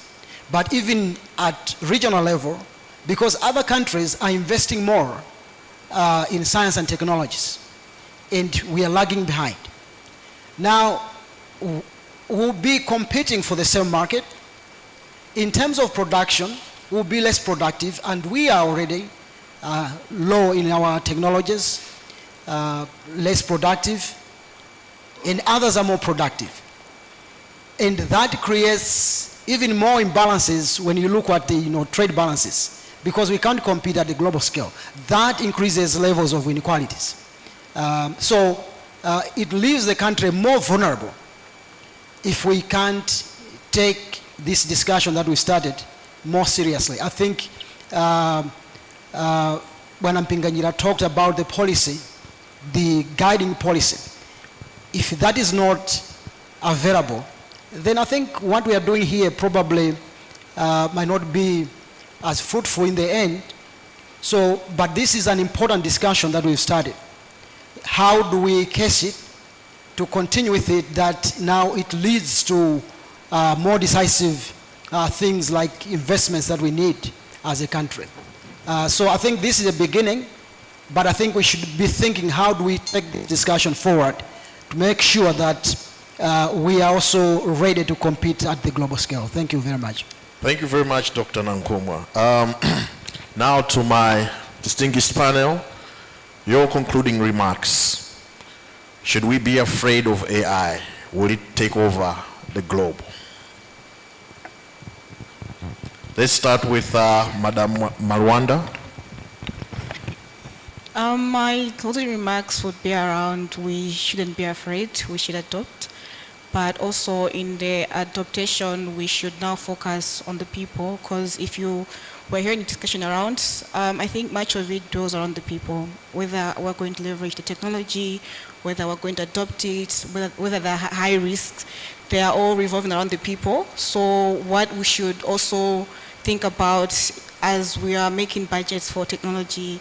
But even at regional level, because other countries are investing more in science and technologies, and we are lagging behind. Now, we'll be competing for the same market. In terms of production, we'll be less productive, and we are already low in our technologies, less productive, and others are more productive. And that creates even more imbalances when you look at the trade balances, because we can't compete at the global scale. That increases levels of inequalities. So it leaves the country more vulnerable if we can't take this discussion that we started more seriously. I think when Mpinganyira talked about the policy, the guiding policy, if that is not available, then I think what we are doing here probably might not be as fruitful in the end. So, but this is an important discussion that we've started. How do we case it to continue with it that now it leads to more decisive things like investments that we need as a country. So I think this is a beginning, but I think we should be thinking how do we take this discussion forward to make sure that we are also ready to compete at the global scale. Thank you very much. Thank you very much, Dr. Nankumwa. Now to my distinguished panel, your concluding remarks. Should we be afraid of AI? Will it take over the globe? Let's start with Madam Marwanda. My closing remarks would be around we shouldn't be afraid, we should adopt. But also in the adaptation, we should now focus on the people, because if you were hearing the discussion around, I think much of it goes around the people, whether we're going to leverage the technology, whether we're going to adopt it, whether they're high risks, they are all revolving around the people. So what we should also think about as we are making budgets for technology,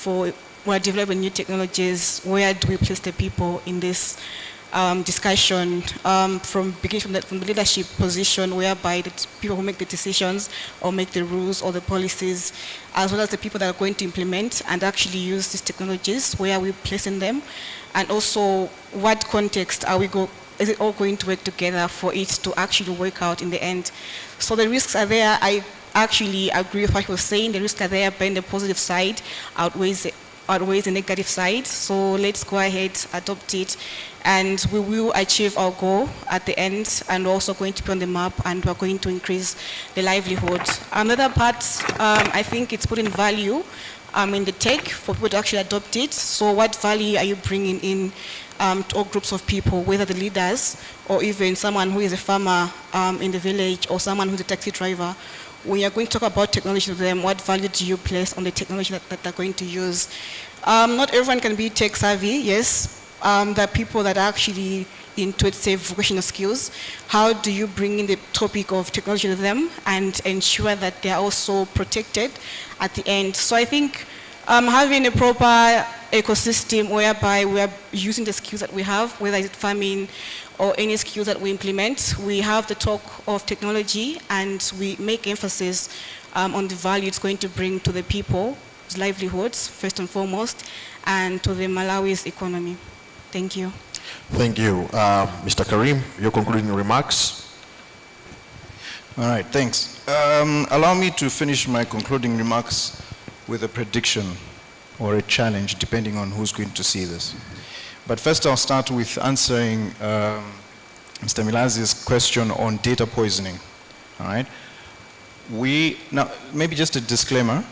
we're developing new technologies, where do we place the people in this discussion from the leadership position, whereby the people who make the decisions or make the rules or the policies, as well as the people that are going to implement and actually use these technologies, where are we placing them, and also what context is it all going to work together for it to actually work out in the end. So the risks are there. I actually agree with what you were saying. The risks are there, but the positive side outweighs the negative side. So let's go ahead, adopt it, and we will achieve our goal at the end, and we're also going to be on the map, and we're going to increase the livelihood. Another part, I think it's putting value in the tech for people to actually adopt it. So what value are you bringing in to all groups of people, whether the leaders or even someone who is a farmer in the village or someone who's a taxi driver? When you're going to talk about technology to them, what value do you place on the technology that they're going to use? Not everyone can be tech savvy, yes. There are people that are actually into, say, vocational skills. How do you bring in the topic of technology to them and ensure that they're also protected at the end? So I think having a proper ecosystem whereby we are using the skills that we have, whether it's farming or any skills that we implement, we have the talk of technology and we make emphasis on the value it's going to bring to the people's livelihoods, first and foremost, and to the Malawi's economy. Thank you. Thank you. Mr. Karim, your concluding remarks. All right, thanks. Allow me to finish my concluding remarks with a prediction or a challenge, depending on who's going to see this. But first I'll start with answering Mr. Milazi's question on data poisoning. All right. Now, maybe just a disclaimer.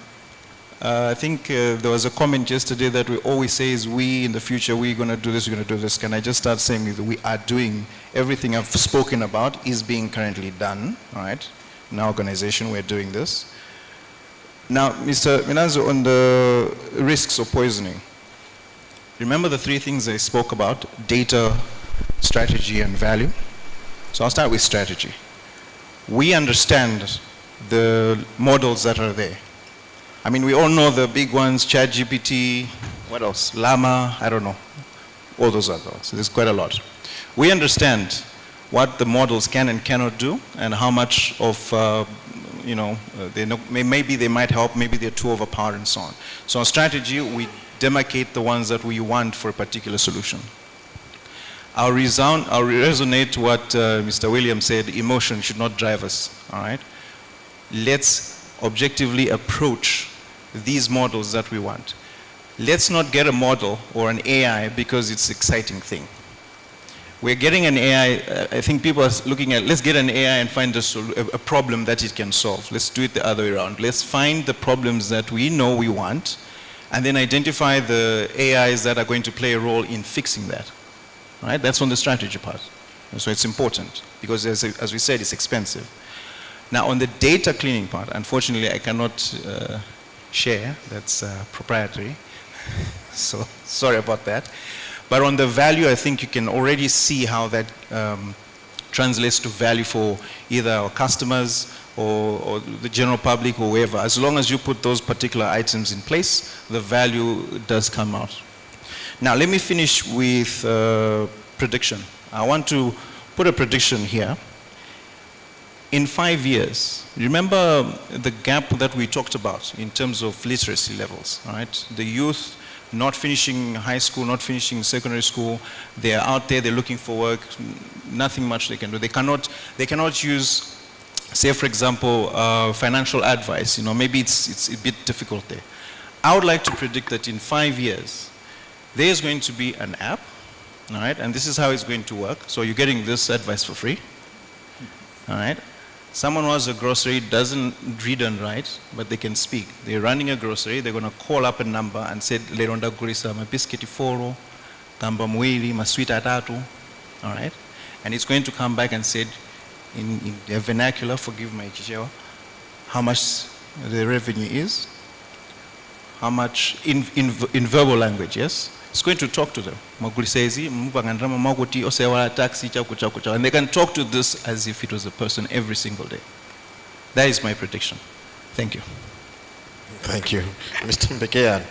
I think there was a comment yesterday that we always say is we in the future, we're going to do this, we're going to do this. Can I just start saying that we are doing everything I've spoken about is being currently done, all right? In our organization, we're doing this. Now, Mr. Milazi, on the risks of poisoning, remember the three things I spoke about: data, strategy, and value. So I'll start with strategy. We understand the models that are there. I mean, we all know the big ones, ChatGPT, what else? Llama, I don't know. All those other ones. There's quite a lot. We understand what the models can and cannot do, and how much of, maybe they might help, maybe they're too overpowered, and so on. So our strategy, we demarcate the ones that we want for a particular solution. I'll resonate what Mr. Williams said: emotion should not drive us, all right? Let's objectively approach these models that we want. Let's not get a model or an AI because it's an exciting thing. We're getting an AI, I think people are looking at, let's get an AI and find a problem that it can solve. Let's do it the other way around. Let's find the problems that we know we want, and then identify the AIs that are going to play a role in fixing that. Right? That's on the strategy part. So it's important because as we said, it's expensive. Now on the data cleaning part, unfortunately I cannot share, that's proprietary. So sorry about that. But on the value, I think you can already see how that translates to value for either our customers or the general public or whoever. As long as you put those particular items in place, the value does come out. Now let me finish with prediction. I want to put a prediction here. In 5 years, remember the gap that we talked about in terms of literacy levels, right? The youth not finishing high school, not finishing secondary school, they're out there, they're looking for work, nothing much they can do. They cannot use, say for example, financial advice, maybe it's a bit difficult there. I would like to predict that in 5 years, there's going to be an app, all right, and this is how it's going to work. So you're getting this advice for free, all right? Someone who has a grocery doesn't read and write, but they can speak. They're running a grocery, they're going to call up a number and say, Leronda Gurisa, ma biscuit foro, tamba mwili, ma sweet atatu, all right? And it's going to come back and say, in their vernacular, forgive my chichewa, how much the revenue is, how much in verbal language, yes? It's going to talk to them. And they can talk to this as if it was a person every single day. That is my prediction. Thank you. Thank you. Mr. Mbekean.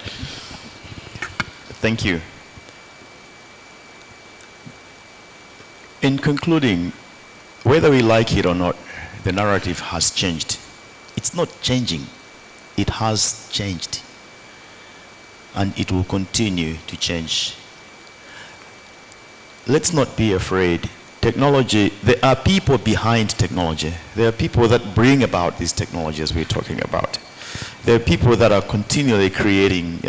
Thank you. In concluding, whether we like it or not, the narrative has changed. It's not changing. It has changed. And it will continue to change. Let's not be afraid. Technology, there are people behind technology. There are people that bring about these technologies we're talking about. There are people that are continually creating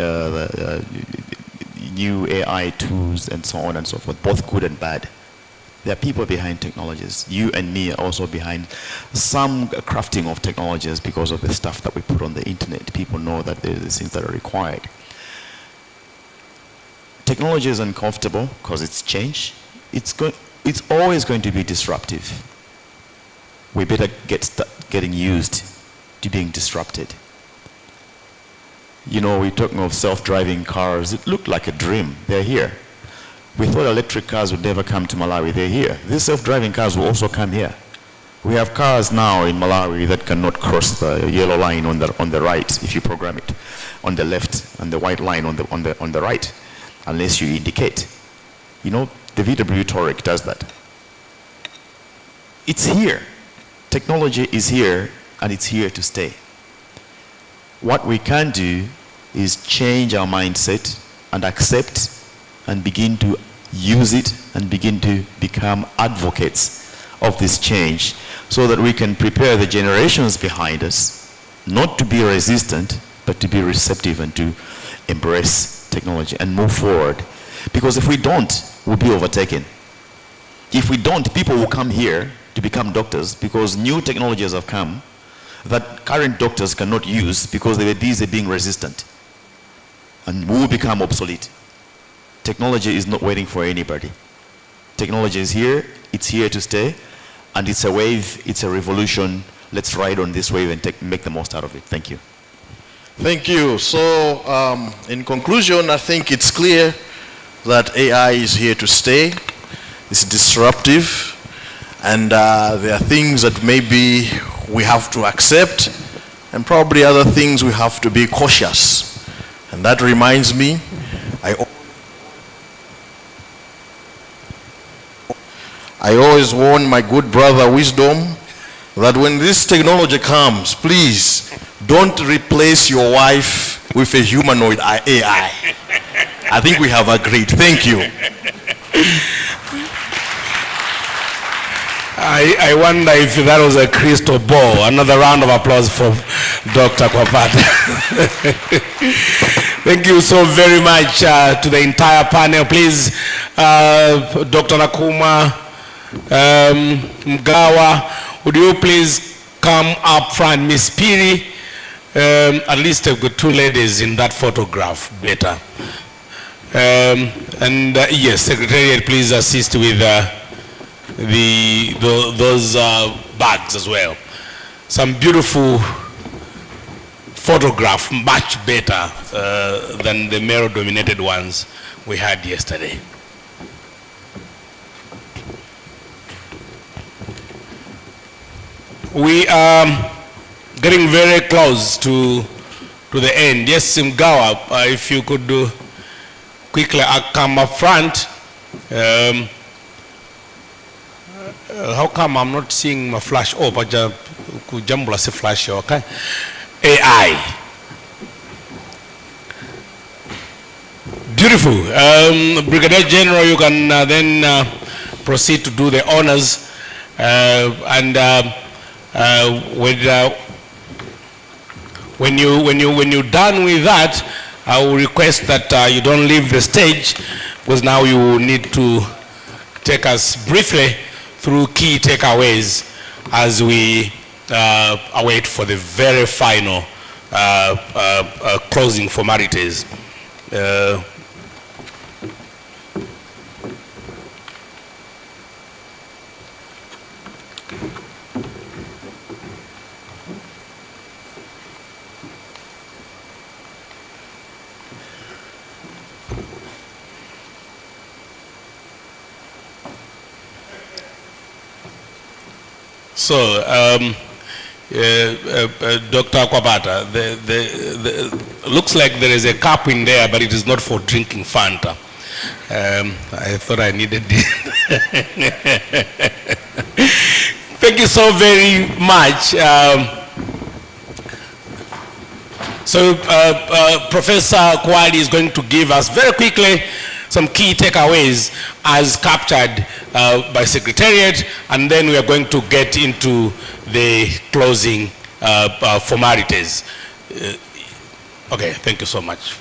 new AI tools and so on and so forth, both good and bad. There are people behind technologies. You and me are also behind some crafting of technologies because of the stuff that we put on the internet. People know that there are the things that are required. Technology is uncomfortable because it's change. It's always going to be disruptive. We better start getting used to being disrupted. We're talking of self-driving cars. It looked like a dream. They're here. We thought electric cars would never come to Malawi. They're here. These self-driving cars will also come here. We have cars now in Malawi that cannot cross the yellow line on the right if you program it, on the left, and the white line on the right, unless you indicate. The VW Touareg does that. It's here. Technology is here, and it's here to stay. What we can do is change our mindset and accept and begin to use it and begin to become advocates of this change so that we can prepare the generations behind us not to be resistant, but to be receptive and to embrace technology and move forward. Because if we don't, we'll be overtaken. If we don't, people will come here to become doctors because new technologies have come that current doctors cannot use because they were busy being resistant. And we will become obsolete. Technology is not waiting for anybody. Technology is here, it's here to stay, and it's a wave, it's a revolution. Let's ride on this wave and make the most out of it. Thank you. Thank you. So, in conclusion, I think it's clear that AI is here to stay. It's disruptive, and there are things that maybe we have to accept, and probably other things we have to be cautious. And that reminds me, I always warn my good brother Wisdom that when this technology comes, please don't replace your wife with a humanoid AI. I think we have agreed. Thank you. I wonder if that was a crystal ball. Another round of applause for Dr. Kwapata. Thank you so very much to the entire panel. Please, Dr. Nakuma, Mgawa, would you please come up front? Miss Piri, at least I've got two ladies in that photograph, better. Yes, Secretariat, please assist with those bags as well. Some beautiful photograph, much better than the male-dominated ones we had yesterday. We are getting very close to the end. Yes, Mgawa, if you could quickly come up front. How come I'm not seeing my flash? Oh, but kujambula se flash, okay? AI. Beautiful. Brigadier General, you can then proceed to do the honors. When you're done with that, I will request that you don't leave the stage, because now you will need to take us briefly through key takeaways as we await for the very final closing formalities. So, Dr. Kwabata, looks like there is a cup in there, but it is not for drinking Fanta. I thought I needed it. Thank you so very much. Professor Kwali is going to give us very quickly some key takeaways as captured by Secretariat, and then we are going to get into the closing formalities. Okay, thank you so much.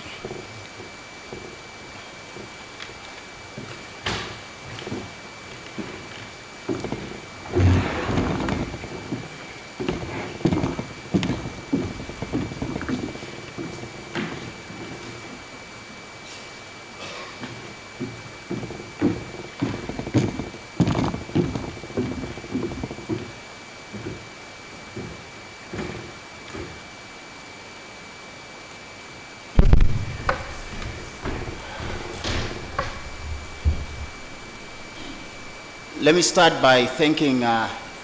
Let me start by thanking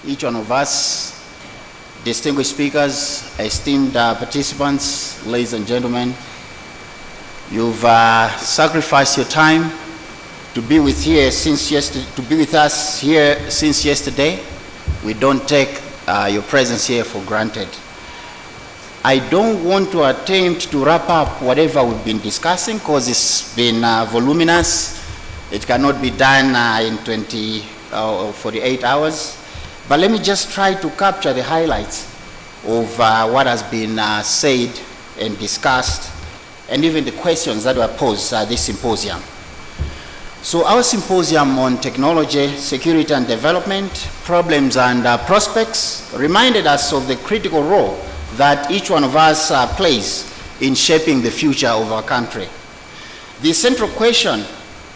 each one of us, distinguished speakers, esteemed participants, ladies and gentlemen. You've sacrificed your time to be with us here since yesterday. We don't take your presence here for granted. I don't want to attempt to wrap up whatever we've been discussing, because it's been voluminous. It cannot be done in 48 hours. But let me just try to capture the highlights of what has been said and discussed, and even the questions that were posed at this symposium. So our symposium on technology, security and development, problems and prospects, reminded us of the critical role that each one of us plays in shaping the future of our country. The central question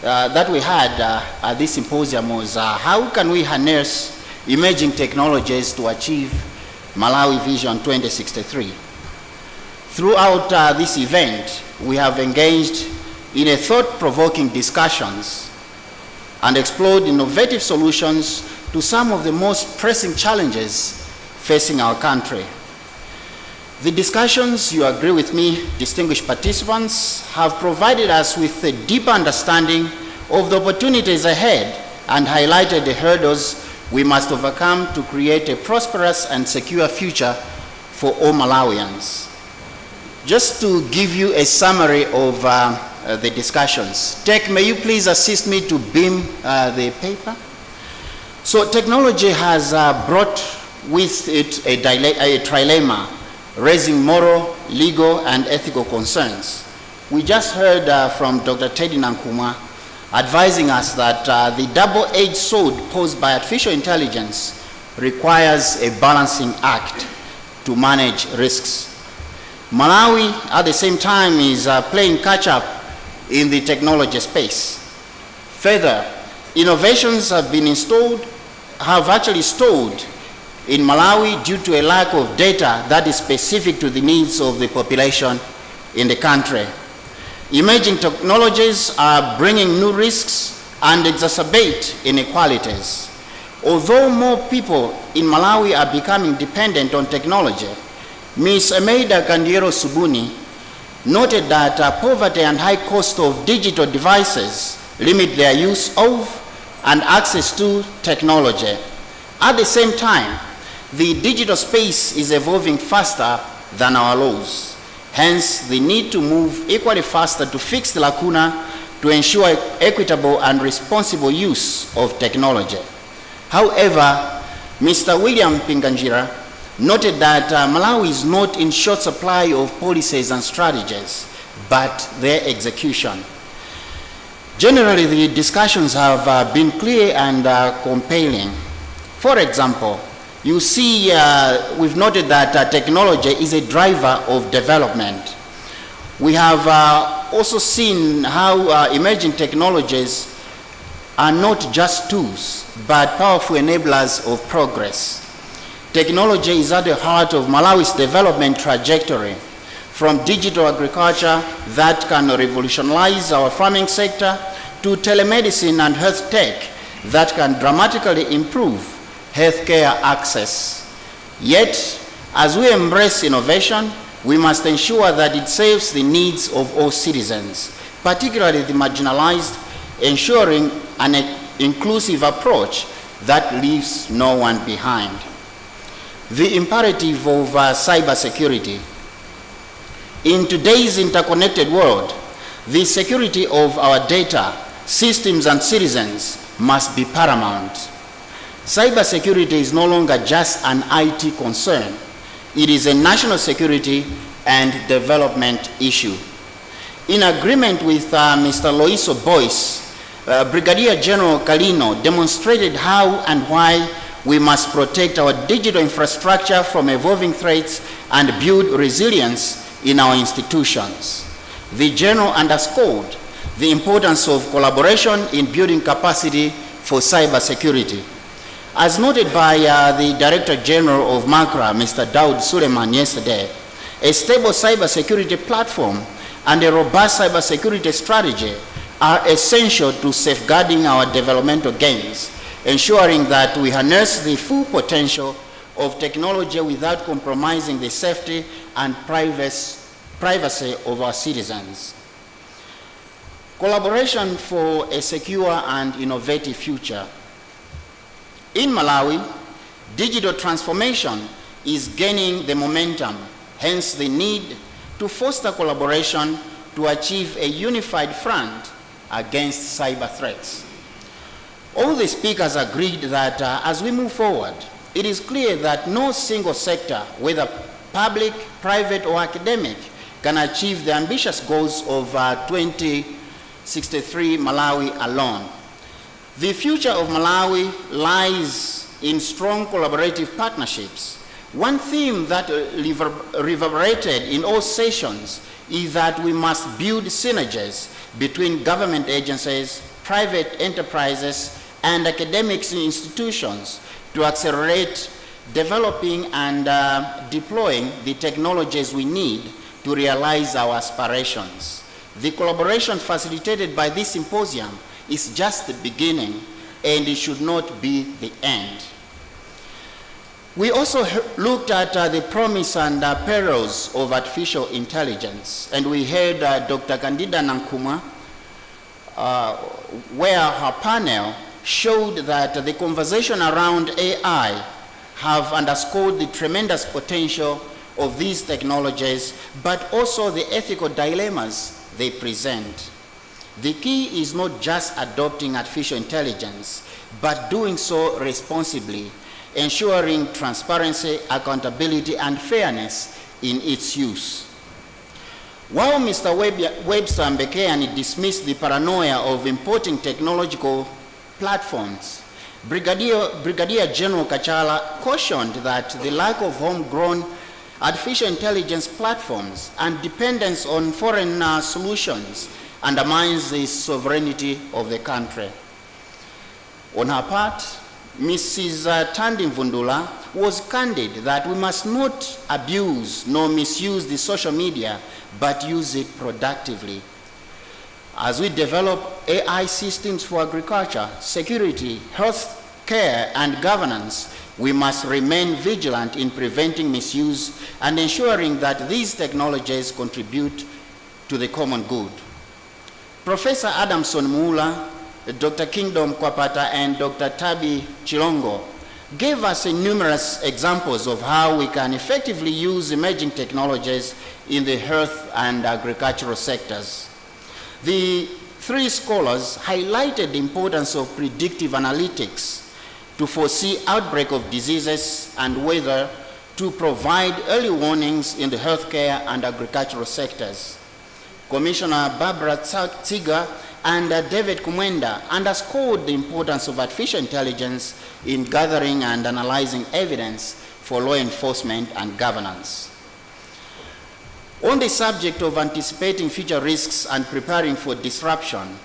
that we had at this symposium was how can we harness emerging technologies to achieve Malawi Vision 2063? Throughout this event, we have engaged in a thought-provoking discussions and explored innovative solutions to some of the most pressing challenges facing our country. The discussions, you agree with me, distinguished participants, have provided us with a deeper understanding of the opportunities ahead and highlighted the hurdles we must overcome to create a prosperous and secure future for all Malawians. Just to give you a summary of the discussions. Tech, may you please assist me to beam the paper? So technology has brought with it a trilemma, raising moral, legal, and ethical concerns. We just heard from Dr. Teddy Nankuma advising us that the double-edged sword posed by artificial intelligence requires a balancing act to manage risks. Malawi, at the same time, is playing catch-up in the technology space. Further, innovations have been installed have actually stalled in Malawi due to a lack of data that is specific to the needs of the population in the country. Emerging technologies are bringing new risks and exacerbate inequalities. Although more people in Malawi are becoming dependent on technology, Ms. Emeida Kandiero Subuni noted that poverty and high cost of digital devices limit their use of and access to technology. At the same time, the digital space is evolving faster than our laws. Hence, the need to move equally faster to fix the lacuna to ensure equitable and responsible use of technology. However, Mr. William Pinganjira noted that Malawi is not in short supply of policies and strategies, but their execution. Generally, the discussions have been clear and compelling. For example, you see, we've noted that technology is a driver of development. We have also seen how emerging technologies are not just tools, but powerful enablers of progress. Technology is at the heart of Malawi's development trajectory, from digital agriculture that can revolutionize our farming sector to telemedicine and health tech that can dramatically improve healthcare access. Yet, as we embrace innovation, we must ensure that it serves the needs of all citizens, particularly the marginalized, ensuring an inclusive approach that leaves no one behind. The imperative of cybersecurity. In today's interconnected world, the security of our data, systems, and citizens must be paramount. Cybersecurity is no longer just an IT concern. It is a national security and development issue. In agreement with Mr. Loiso Boyce, Brigadier General Kalino demonstrated how and why we must protect our digital infrastructure from evolving threats and build resilience in our institutions. The General underscored the importance of collaboration in building capacity for cybersecurity. As noted by the Director General of MACRA, Mr. Daud Suleiman, yesterday, a stable cybersecurity platform and a robust cybersecurity strategy are essential to safeguarding our developmental gains, ensuring that we harness the full potential of technology without compromising the safety and privacy of our citizens. Collaboration for a secure and innovative future. In Malawi, digital transformation is gaining the momentum, hence the need to foster collaboration to achieve a unified front against cyber threats. All the speakers agreed that as we move forward, it is clear that no single sector, whether public, private, or academic, can achieve the ambitious goals of 2063 Malawi alone. The future of Malawi lies in strong collaborative partnerships. One theme that reverberated in all sessions is that we must build synergies between government agencies, private enterprises, and academic institutions to accelerate developing and deploying the technologies we need to realize our aspirations. The collaboration facilitated by this symposium is just the beginning, and it should not be the end. We also looked at the promise and perils of artificial intelligence, and we heard Dr. Candida Nankuma, where her panel showed that the conversation around AI have underscored the tremendous potential of these technologies, but also the ethical dilemmas they present. The key is not just adopting artificial intelligence, but doing so responsibly, ensuring transparency, accountability, and fairness in its use. While Mr. Webster Mbekeyani dismissed the paranoia of importing technological platforms, Brigadier General Kachala cautioned that the lack of homegrown artificial intelligence platforms and dependence on foreign solutions undermines the sovereignty of the country. On her part, Mrs. Tandi Mvundula was candid that we must not abuse nor misuse the social media, but use it productively. As we develop AI systems for agriculture, security, health care, and governance, we must remain vigilant in preventing misuse and ensuring that these technologies contribute to the common good. Professor Adamson Mula, Dr. Kingdom Kwapata, and Dr. Tabi Chilongo gave us numerous examples of how we can effectively use emerging technologies in the health and agricultural sectors. The three scholars highlighted the importance of predictive analytics to foresee outbreak of diseases and whether to provide early warnings in the healthcare and agricultural sectors. Commissioner Barbara Tsiga and David Kumwenda underscored the importance of artificial intelligence in gathering and analyzing evidence for law enforcement and governance. On the subject of anticipating future risks and preparing for disruption,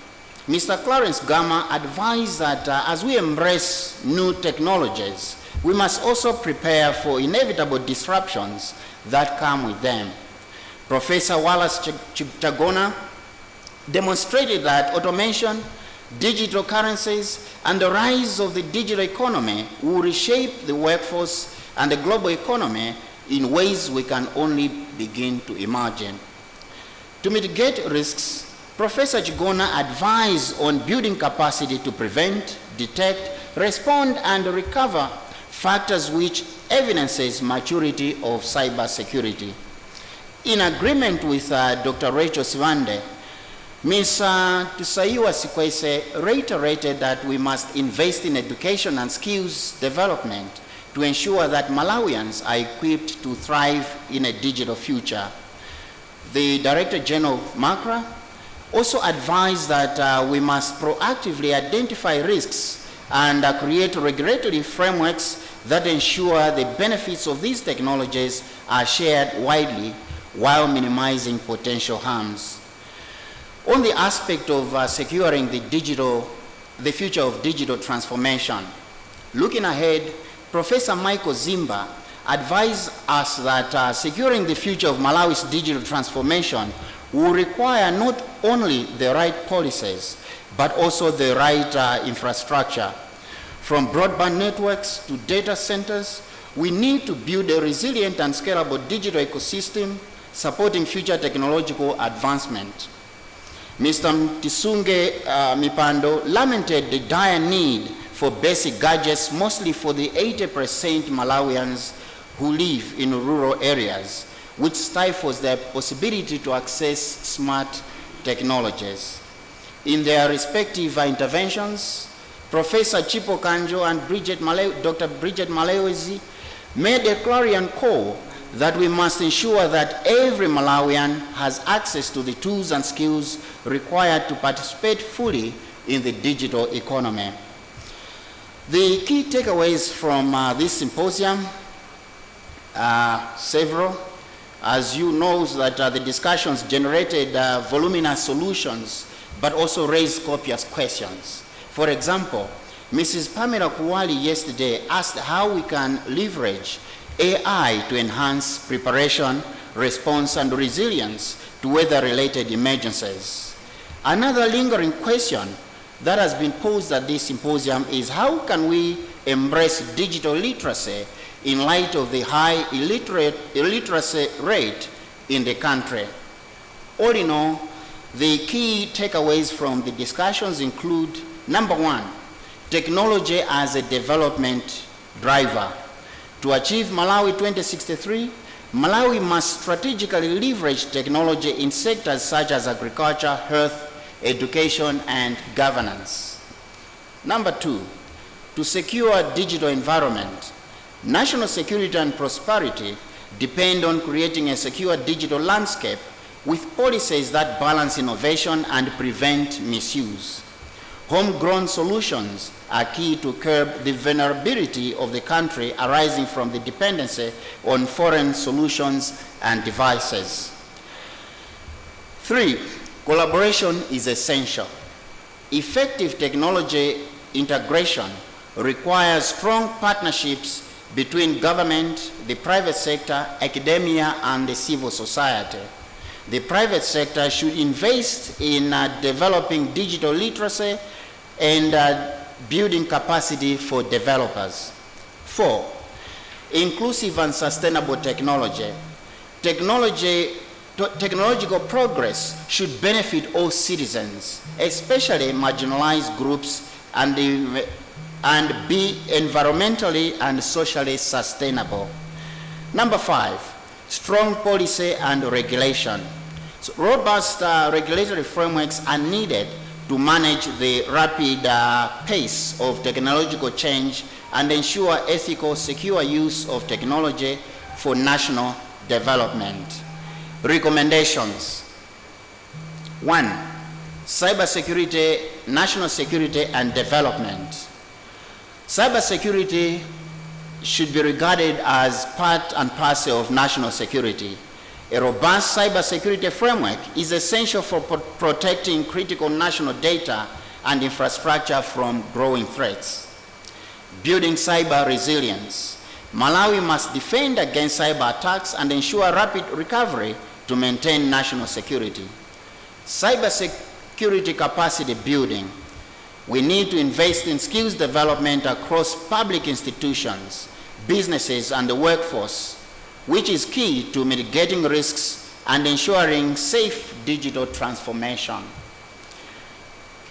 Mr. Clarence Gama advised that as we embrace new technologies, we must also prepare for inevitable disruptions that come with them. Professor Wallace Chagona demonstrated that automation, digital currencies, and the rise of the digital economy will reshape the workforce and the global economy in ways we can only begin to imagine. To mitigate risks, Professor Chigona advised on building capacity to prevent, detect, respond, and recover factors which evidences maturity of cybersecurity. In agreement with Dr. Rachel Sivande, Ms. Tusaiwa Sikwese reiterated that we must invest in education and skills development to ensure that Malawians are equipped to thrive in a digital future. The Director General of MACRA also advised that we must proactively identify risks and create regulatory frameworks that ensure the benefits of these technologies are shared widely while minimizing potential harms. On the aspect of securing the future of digital transformation, looking ahead, Professor Michael Zimba advised us that securing the future of Malawi's digital transformation will require not only the right policies, but also the right infrastructure. From broadband networks to data centers, we need to build a resilient and scalable digital ecosystem supporting future technological advancement. Mr. Tisunge Mipando lamented the dire need for basic gadgets, mostly for the 80% Malawians who live in rural areas, which stifles their possibility to access smart technologies. In their respective interventions, Professor Chipo Kanjo and Dr. Bridget Malewezi made a clarion call that we must ensure that every Malawian has access to the tools and skills required to participate fully in the digital economy. The key takeaways from this symposium are several. As you know, that the discussions generated voluminous solutions, but also raised copious questions. For example, Mrs. Pamela Kuwali yesterday asked how we can leverage AI to enhance preparation, response, and resilience to weather-related emergencies. Another lingering question that has been posed at this symposium is how can we embrace digital literacy in light of the high illiteracy rate in the country? All in all, the key takeaways from the discussions include, number one, technology as a development driver. To achieve Malawi 2063, Malawi must strategically leverage technology in sectors such as agriculture, health, education, and governance. Number two, to secure a digital environment, national security and prosperity depend on creating a secure digital landscape with policies that balance innovation and prevent misuse. Homegrown solutions are key to curb the vulnerability of the country arising from the dependency on foreign solutions and devices. Three, collaboration is essential. Effective technology integration requires strong partnerships between government, the private sector, academia, and the civil society. The private sector should invest in developing digital literacy and building capacity for developers. 4, inclusive and sustainable technology. Technological progress should benefit all citizens, especially marginalized groups, and be environmentally and socially sustainable. Number 5, strong policy and regulation. So robust regulatory frameworks are needed to manage the rapid pace of technological change and ensure ethical, secure use of technology for national development. Recommendations. 1, cybersecurity, national security and development. Cybersecurity should be regarded as part and parcel of national security. A robust cybersecurity framework is essential for protecting critical national data and infrastructure from growing threats. Building cyber resilience. Malawi must defend against cyber attacks and ensure rapid recovery to maintain national security. Cybersecurity capacity building. We need to invest in skills development across public institutions, businesses, and the workforce, which is key to mitigating risks and ensuring safe digital transformation.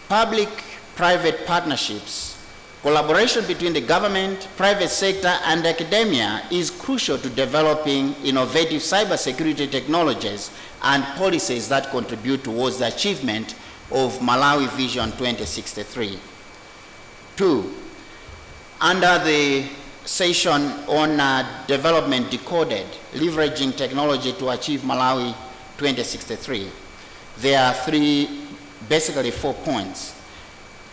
Public-private partnerships. Collaboration between the government, private sector, and academia is crucial to developing innovative cybersecurity technologies and policies that contribute towards the achievement of Malawi Vision 2063. 2, under the session on development decoded, leveraging technology to achieve Malawi 2063, there are basically 4 points.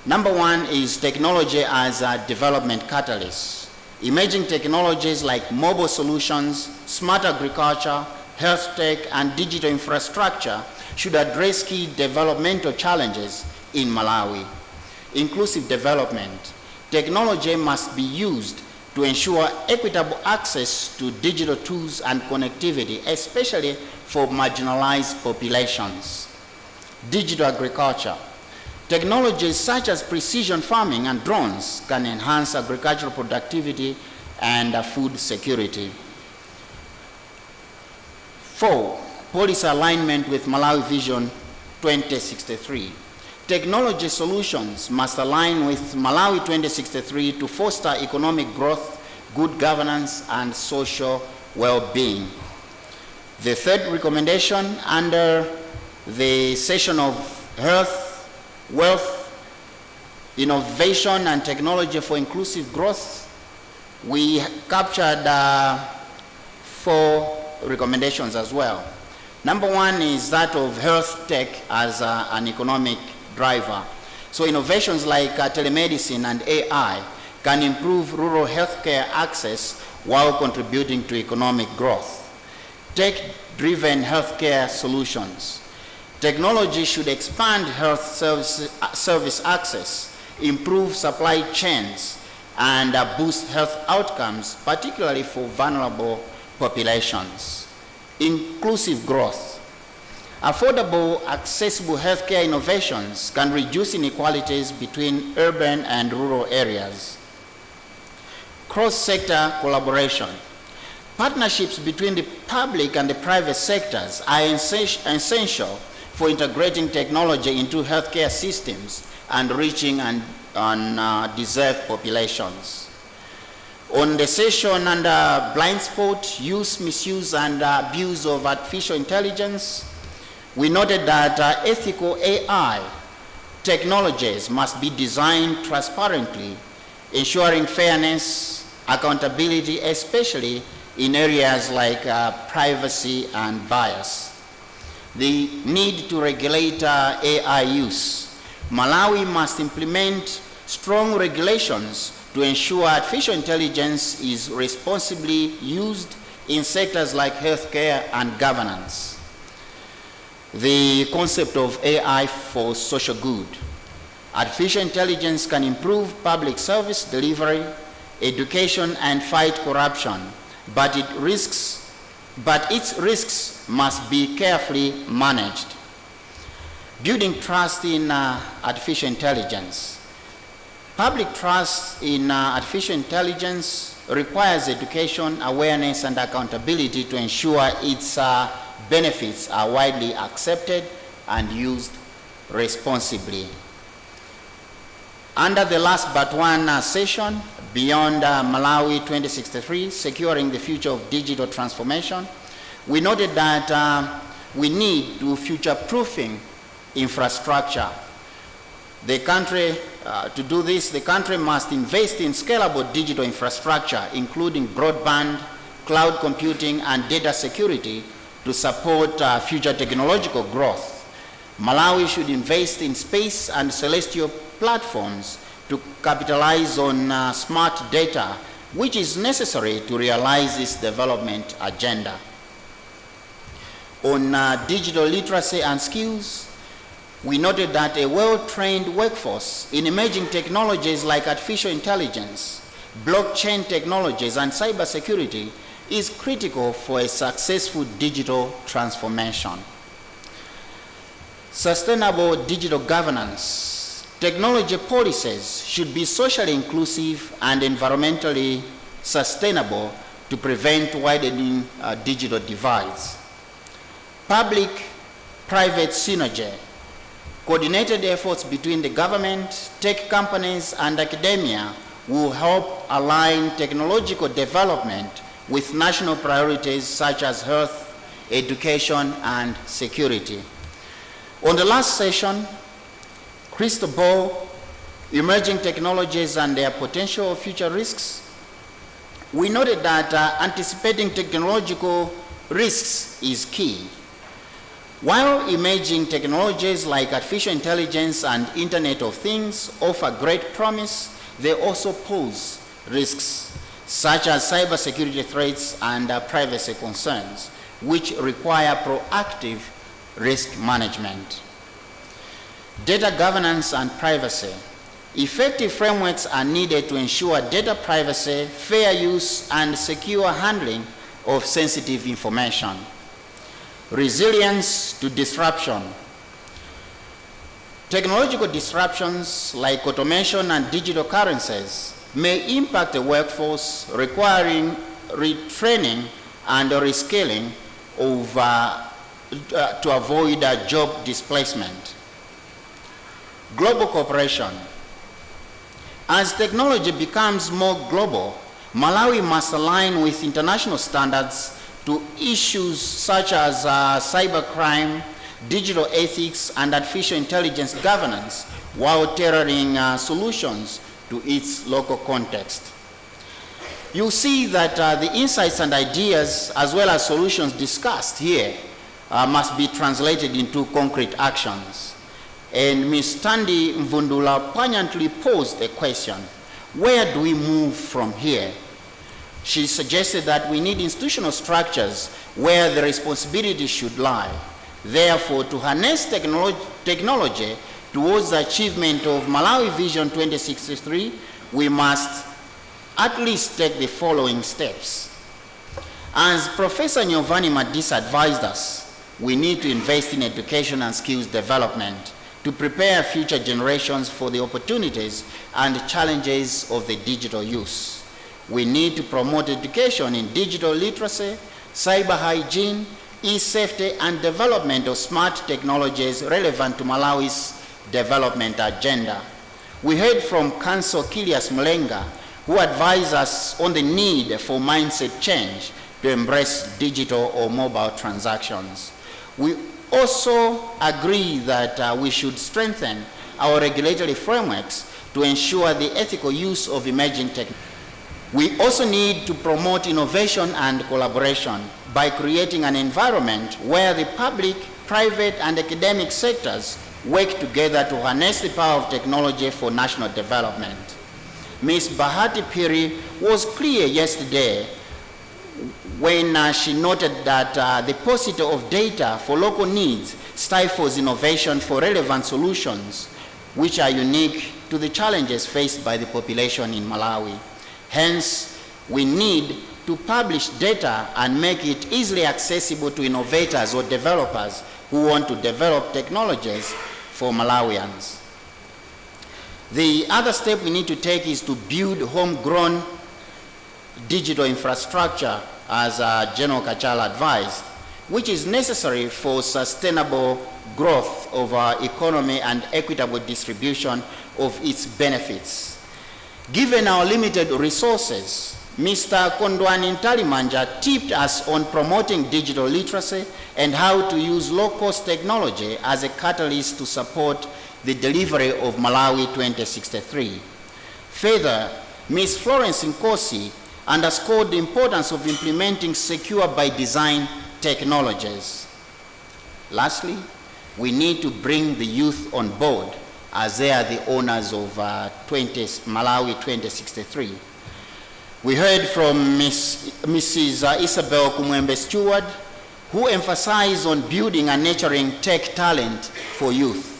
Number 1 is technology as a development catalyst. Emerging technologies like mobile solutions, smart agriculture, health tech, and digital infrastructure should address key developmental challenges in Malawi. Inclusive development. Technology must be used to ensure equitable access to digital tools and connectivity, especially for marginalized populations. Digital agriculture. Technologies such as precision farming and drones can enhance agricultural productivity and food security. 4, policy alignment with Malawi Vision 2063. Technology solutions must align with Malawi 2063 to foster economic growth, good governance, and social well-being. The 3rd recommendation under the session of health, wealth, innovation, and technology for inclusive growth, we captured 4 recommendations as well. Number 1 is that of health tech as an economic driver. So innovations like telemedicine and AI can improve rural healthcare access while contributing to economic growth. Tech-driven healthcare solutions. Technology should expand health service access, improve supply chains, and boost health outcomes, particularly for vulnerable populations. Inclusive growth. Affordable, accessible healthcare innovations can reduce inequalities between urban and rural areas. Cross-sector collaboration. Partnerships between the public and the private sectors are essential for integrating technology into healthcare systems and reaching undeserved populations. On the session under blind spot, use, misuse, and abuse of artificial intelligence, we noted that ethical AI technologies must be designed transparently, ensuring fairness, accountability, especially in areas like privacy and bias. The need to regulate AI use. Malawi must implement strong regulations to ensure artificial intelligence is responsibly used in sectors like healthcare and governance. The concept of AI for social good. Artificial intelligence can improve public service delivery, education, and fight corruption, but its risks must be carefully managed. Building trust in artificial intelligence. Public trust in artificial intelligence requires education, awareness, and accountability to ensure its benefits are widely accepted and used responsibly. Under the last but one session, Beyond Malawi 2063, Securing the Future of Digital Transformation, we noted that we need to future-proofing infrastructure. The country, to do this, the country must invest in scalable digital infrastructure, including broadband, cloud computing, and data security to support future technological growth. Malawi should invest in space and celestial platforms to capitalize on smart data, which is necessary to realize its development agenda. On digital literacy and skills, we noted that a well-trained workforce in emerging technologies like artificial intelligence, blockchain technologies, and cybersecurity is critical for a successful digital transformation. Sustainable digital governance. Technology policies should be socially inclusive and environmentally sustainable to prevent widening digital divides. Public-private synergy. Coordinated efforts between the government, tech companies, and academia will help align technological development with national priorities such as health, education, and security. On the last session, Crystal Ball, Emerging Technologies and Their Potential Future Risks, we noted that anticipating technological risks is key. While emerging technologies like artificial intelligence and Internet of Things offer great promise, they also pose risks such as cybersecurity threats and privacy concerns, which require proactive risk management. Data governance and privacy. Effective frameworks are needed to ensure data privacy, fair use, and secure handling of sensitive information. Resilience to disruption. Technological disruptions like automation and digital currencies may impact the workforce, requiring retraining and reskilling to avoid job displacement. Global cooperation. As technology becomes more global, Malawi must align with international standards to issues such as cybercrime, digital ethics, and artificial intelligence governance, while tailoring solutions to its local context. You see that the insights and ideas, as well as solutions discussed here, must be translated into concrete actions. And Ms. Tandi Mvundula poignantly posed a question: where do we move from here? She suggested that we need institutional structures where the responsibility should lie. Therefore, to harness technology towards the achievement of Malawi Vision 2063, we must at least take the following steps. As Professor Nyovani Madisa advised us, we need to invest in education and skills development to prepare future generations for the opportunities and challenges of the digital use. We need to promote education in digital literacy, cyber hygiene, e-safety, and development of smart technologies relevant to Malawi's development agenda. We heard from Council Kilias Mulenga, who advised us on the need for mindset change to embrace digital or mobile transactions. We also agree that we should strengthen our regulatory frameworks to ensure the ethical use of emerging technology. We also need to promote innovation and collaboration by creating an environment where the public, private, and academic sectors work together to harness the power of technology for national development. Ms. Bahati Piri was clear yesterday when she noted that the paucity of data for local needs stifles innovation for relevant solutions which are unique to the challenges faced by the population in Malawi. Hence, we need to publish data and make it easily accessible to innovators or developers who want to develop technologies for Malawians. The other step we need to take is to build homegrown digital infrastructure, as General Kachala advised, which is necessary for sustainable growth of our economy and equitable distribution of its benefits. Given our limited resources, Mr. Kondwani Ntalimanja tipped us on promoting digital literacy and how to use low-cost technology as a catalyst to support the delivery of Malawi 2063. Further, Ms. Florence Nkosi underscored the importance of implementing secure by design technologies. Lastly, we need to bring the youth on board as they are the owners of Malawi 2063. We heard from Mrs. Isabel Kumwembe Stewart, who emphasized on building and nurturing tech talent for youth.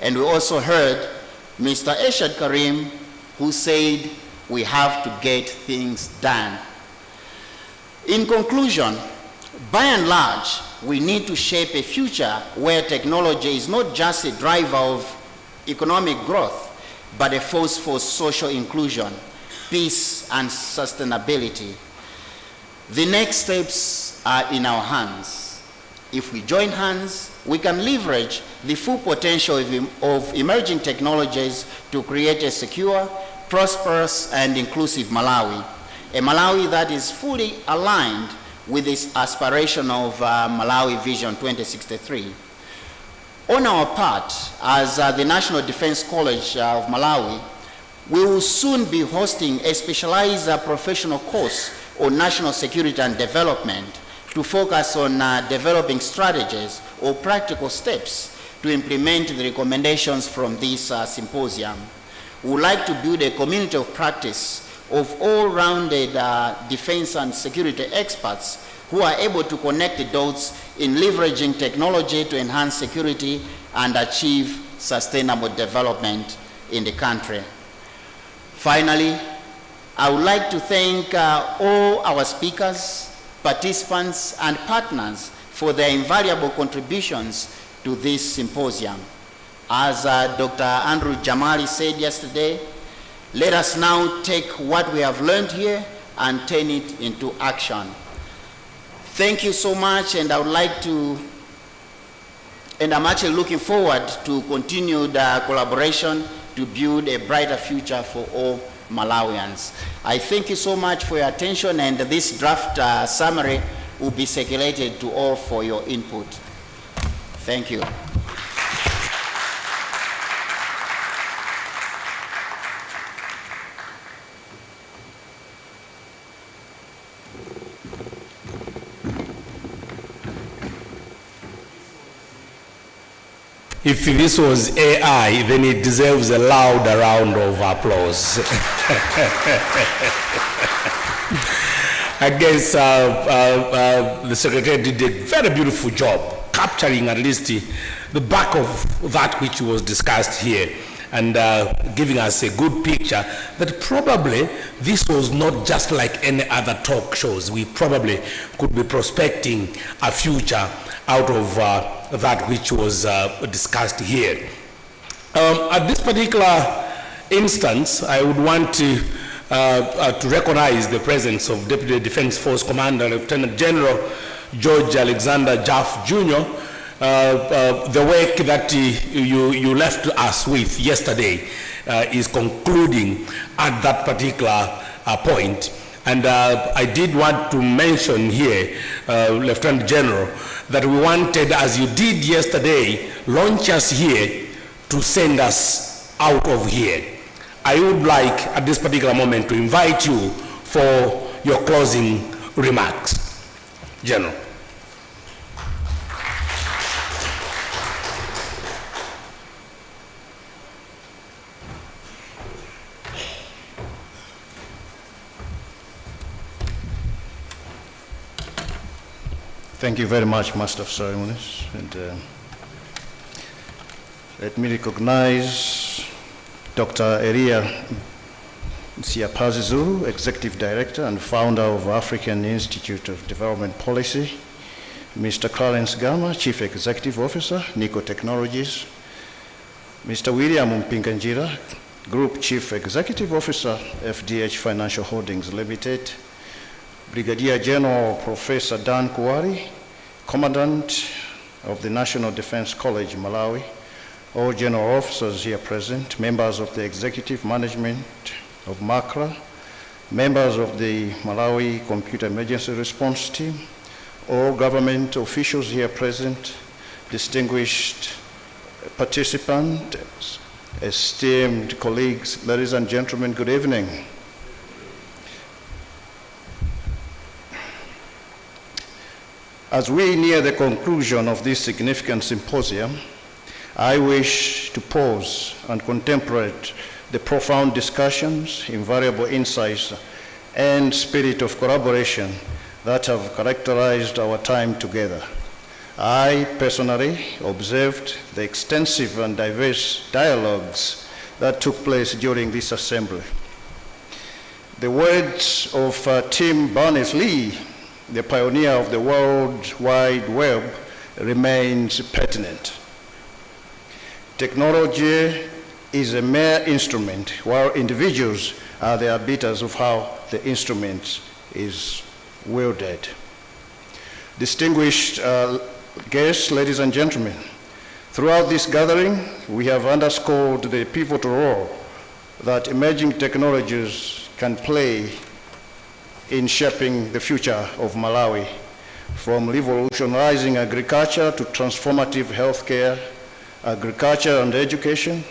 And we also heard Mr. Eshad Karim, who said we have to get things done. In conclusion, by and large, we need to shape a future where technology is not just a driver of economic growth, but a force for social inclusion, peace, and sustainability. The next steps are in our hands. If we join hands, we can leverage the full potential of emerging technologies to create a secure, prosperous, and inclusive Malawi, a Malawi that is fully aligned with this aspiration of Malawi Vision 2063. On our part, as the National Defense College of Malawi, we will soon be hosting a specialized professional course on national security and development to focus on developing strategies or practical steps to implement the recommendations from this symposium. We would like to build a community of practice of all-rounded defense and security experts who are able to connect the dots in leveraging technology to enhance security and achieve sustainable development in the country. Finally, I would like to thank all our speakers, participants, and partners for their invaluable contributions to this symposium. As Dr. Andrew Jamali said yesterday, let us now take what we have learned here and turn it into action. Thank you so much, and I would like to, and I'm actually looking forward to continued collaboration to build a brighter future for all Malawians. I thank you so much for your attention, and this draft summary will be circulated to all for your input. Thank you. If this was AI, then it deserves a louder round of applause. I guess the Secretary did a very beautiful job capturing at least the back of that which was discussed here and giving us a good picture that probably this was not just like any other talk shows. We probably could be prospecting a future out of that which was discussed here. At this particular instance, I would want to recognize the presence of Deputy Defense Force Commander Lieutenant General George Alexander Jaff Jr. The work that you left us with yesterday is concluding at that particular point. And I did want to mention here, Lieutenant General, that we wanted, as you did yesterday, launch us here to send us out of here. I would like, at this particular moment, to invite you for your closing remarks. General. Thank you very much, Master of Ceremonies. And Let me recognize Dr. Elia Siapazizu, Executive Director and founder of African Institute of Development Policy, Mr. Clarence Gama, Chief Executive Officer, Nico Technologies, Mr. William Mpinganjira, Group Chief Executive Officer, FDH Financial Holdings Limited, Brigadier General Professor Dan Kuwari, Commandant of the National Defense College, Malawi, all general officers here present, members of the executive management of MACRA, members of the Malawi Computer Emergency Response Team, all government officials here present, distinguished participants, esteemed colleagues, ladies and gentlemen, good evening. As we near the conclusion of this significant symposium, I wish to pause and contemplate the profound discussions, invaluable insights, and spirit of collaboration that have characterized our time together. I personally observed the extensive and diverse dialogues that took place during this assembly. The words of Tim Berners-Lee, the pioneer of the World Wide Web, remains pertinent. Technology is a mere instrument, while individuals are the arbiters of how the instrument is wielded. Distinguished guests, ladies and gentlemen, throughout this gathering, we have underscored the pivotal role that emerging technologies can play in shaping the future of Malawi, from revolutionizing agriculture to transformative healthcare, agriculture and education.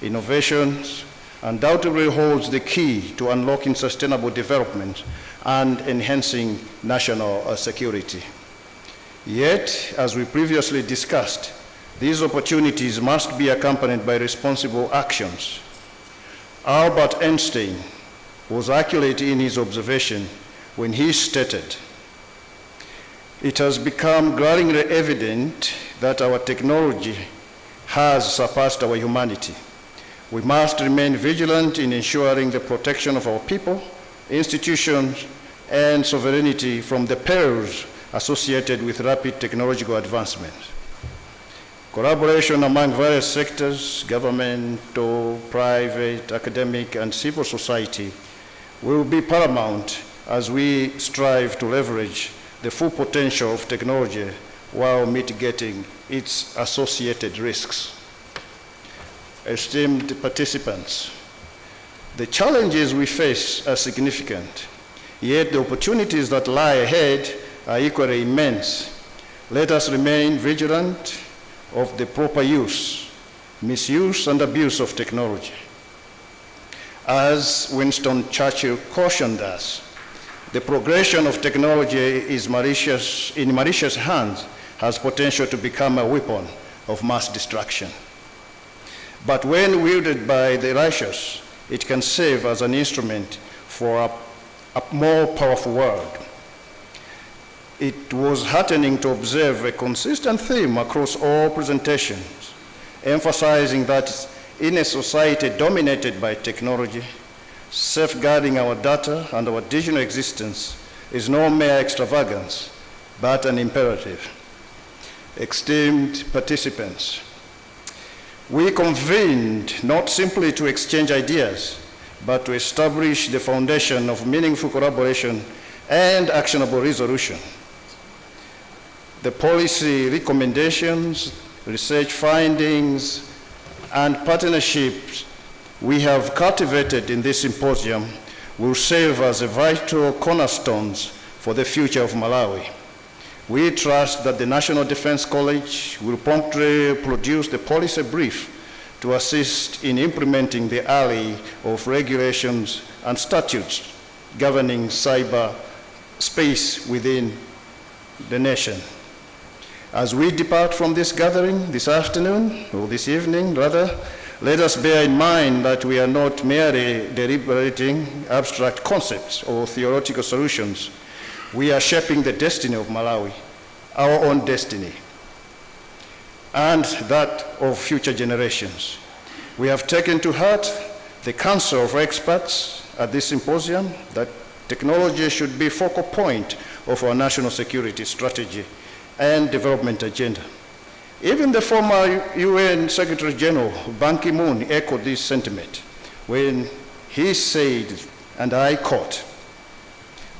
Innovations undoubtedly holds the key to unlocking sustainable development and enhancing national security. Yet, as we previously discussed, these opportunities must be accompanied by responsible actions. Albert Einstein was accurate in his observation when he stated, "It has become glaringly evident that our technology has surpassed our humanity. We must remain vigilant in ensuring the protection of our people, institutions, and sovereignty from the perils associated with rapid technological advancement." Collaboration among various sectors, governmental, private, academic, and civil society will be paramount as we strive to leverage the full potential of technology while mitigating its associated risks. Esteemed participants, the challenges we face are significant, yet the opportunities that lie ahead are equally immense. Let us remain vigilant of the proper use, misuse, and abuse of technology. As Winston Churchill cautioned us, the progression of technology in malicious hands has potential to become a weapon of mass destruction. But when wielded by the righteous, it can serve as an instrument for a more powerful world. It was heartening to observe a consistent theme across all presentations, emphasizing that in a society dominated by technology, safeguarding our data and our digital existence is no mere extravagance, but an imperative. Esteemed participants, we convened not simply to exchange ideas, but to establish the foundation of meaningful collaboration and actionable resolution. The policy recommendations, research findings, and partnerships we have cultivated in this symposium will serve as a vital cornerstones for the future of Malawi. We trust that the National Defense College will promptly produce the policy brief to assist in implementing the alley of regulations and statutes governing cyber space within the nation. As we depart from this gathering this afternoon, or this evening rather, let us bear in mind that we are not merely deliberating abstract concepts or theoretical solutions. We are shaping the destiny of Malawi, our own destiny. and that of future generations. We have taken to heart the counsel of experts at this symposium that technology should be a focal point of our national security strategy and development agenda. Even the former UN Secretary General Ban Ki-moon echoed this sentiment when he said, and I quote,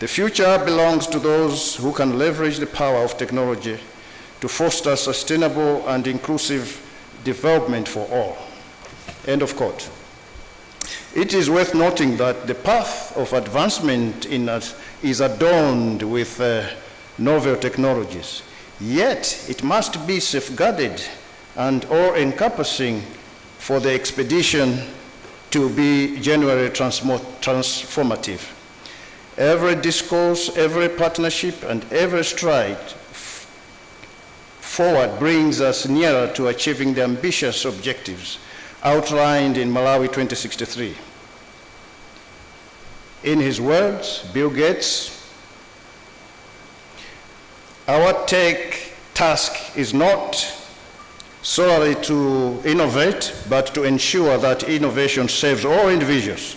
"The future belongs to those who can leverage the power of technology to foster sustainable and inclusive development for all." End of quote. It is worth noting that the path of advancement is adorned with novel technologies, yet it must be safeguarded and all-encompassing for the expedition to be genuinely transformative. Every discourse, every partnership, and every stride forward brings us nearer to achieving the ambitious objectives outlined in Malawi 2063. In his words, Bill Gates, "Our tech task is not solely to innovate, but to ensure that innovation serves all individuals,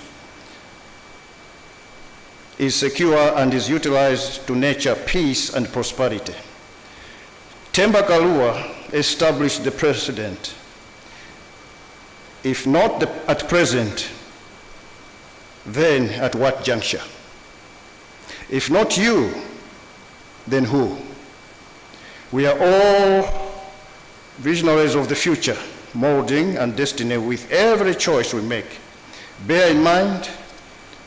is secure, and is utilized to nurture peace and prosperity." Themba Kalua established the precedent. If not at present, then at what juncture? If not you, then who? We are all visionaries of the future, molding and destiny with every choice we make. Bear in mind,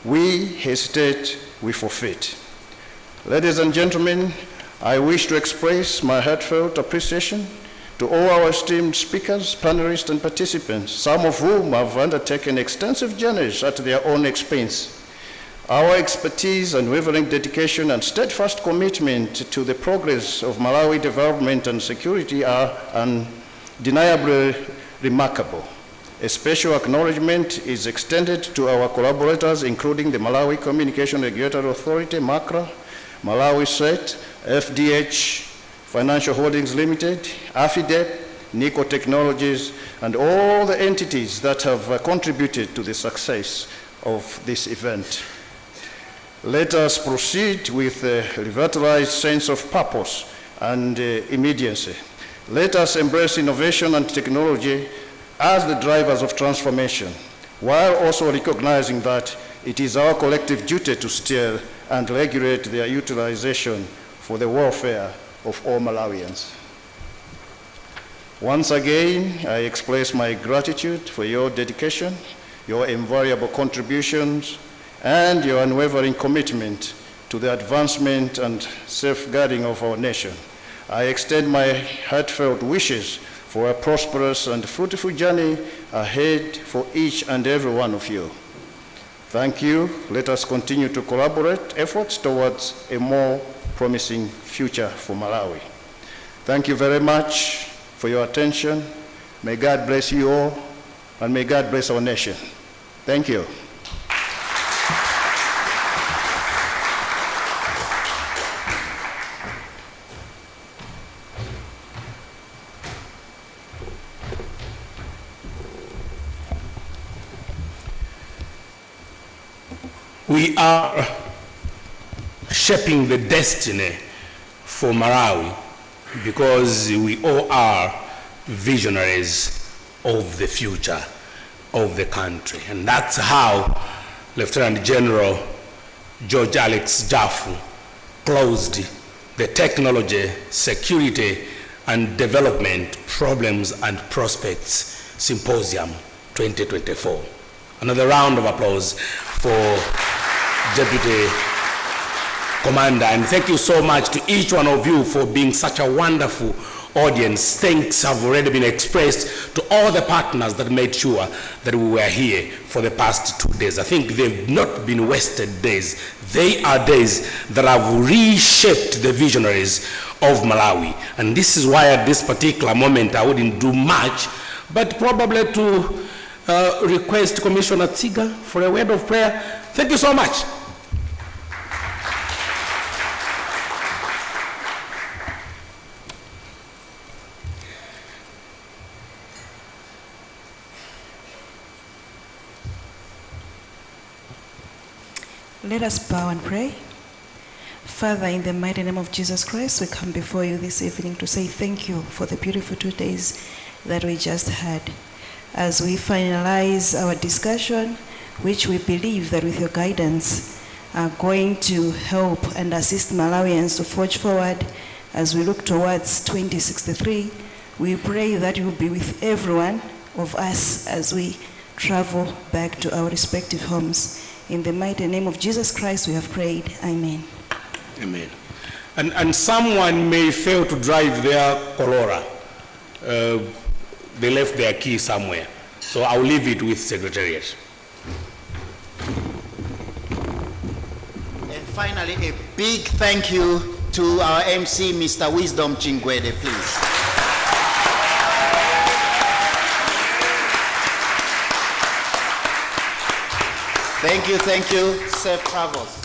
we hesitate, we forfeit. Ladies and gentlemen, I wish to express my heartfelt appreciation to all our esteemed speakers, panelists, and participants, some of whom have undertaken extensive journeys at their own expense. Our expertise, unwavering dedication, and steadfast commitment to the progress of Malawi development and security are undeniably remarkable. A special acknowledgement is extended to our collaborators, including the Malawi Communication Regulatory Authority, MACRA, Malawi SET, FDH, Financial Holdings Limited, AFIDEP, Nico Technologies, and all the entities that have contributed to the success of this event. Let us proceed with a revitalized sense of purpose and immediacy. Let us embrace innovation and technology as the drivers of transformation, while also recognizing that it is our collective duty to steer and regulate their utilization for the welfare of all Malawians. Once again, I express my gratitude for your dedication, your invariable contributions, and your unwavering commitment to the advancement and safeguarding of our nation. I extend my heartfelt wishes for a prosperous and fruitful journey ahead for each and every one of you. Thank you. Let us continue to collaborate efforts towards a more promising future for Malawi. Thank you very much for your attention. May God bless you all, and may God bless our nation. Thank you. We are shaping the destiny for Malawi because we all are visionaries of the future of the country. And that's how Lieutenant General George Alex Jaffu closed the Technology, Security, and Development Problems and Prospects Symposium 2024. Another round of applause for Deputy Commander, and thank you so much to each one of you for being such a wonderful audience. Thanks have already been expressed to all the partners that made sure that we were here for the past 2 days. I think they've not been wasted days. They are days that have reshaped the visionaries of Malawi. And this is why at this particular moment I wouldn't do much, but probably to request Commissioner Tsiga for a word of prayer. Thank you so much. Let us bow and pray. Father, in the mighty name of Jesus Christ, we come before you this evening to say thank you for the beautiful 2 days that we just had. As we finalize our discussion, which we believe that with your guidance are going to help and assist Malawians to forge forward as we look towards 2063, we pray that you will be with every one of us as we travel back to our respective homes. In the mighty name of Jesus Christ, we have prayed. Amen. Amen. And someone may fail to drive their Corolla. They left their key somewhere. So I'll leave it with Secretariat. And finally, a big thank you to our MC, Mr. Wisdom Chingwede, please. Thank you, thank you. Safe travels.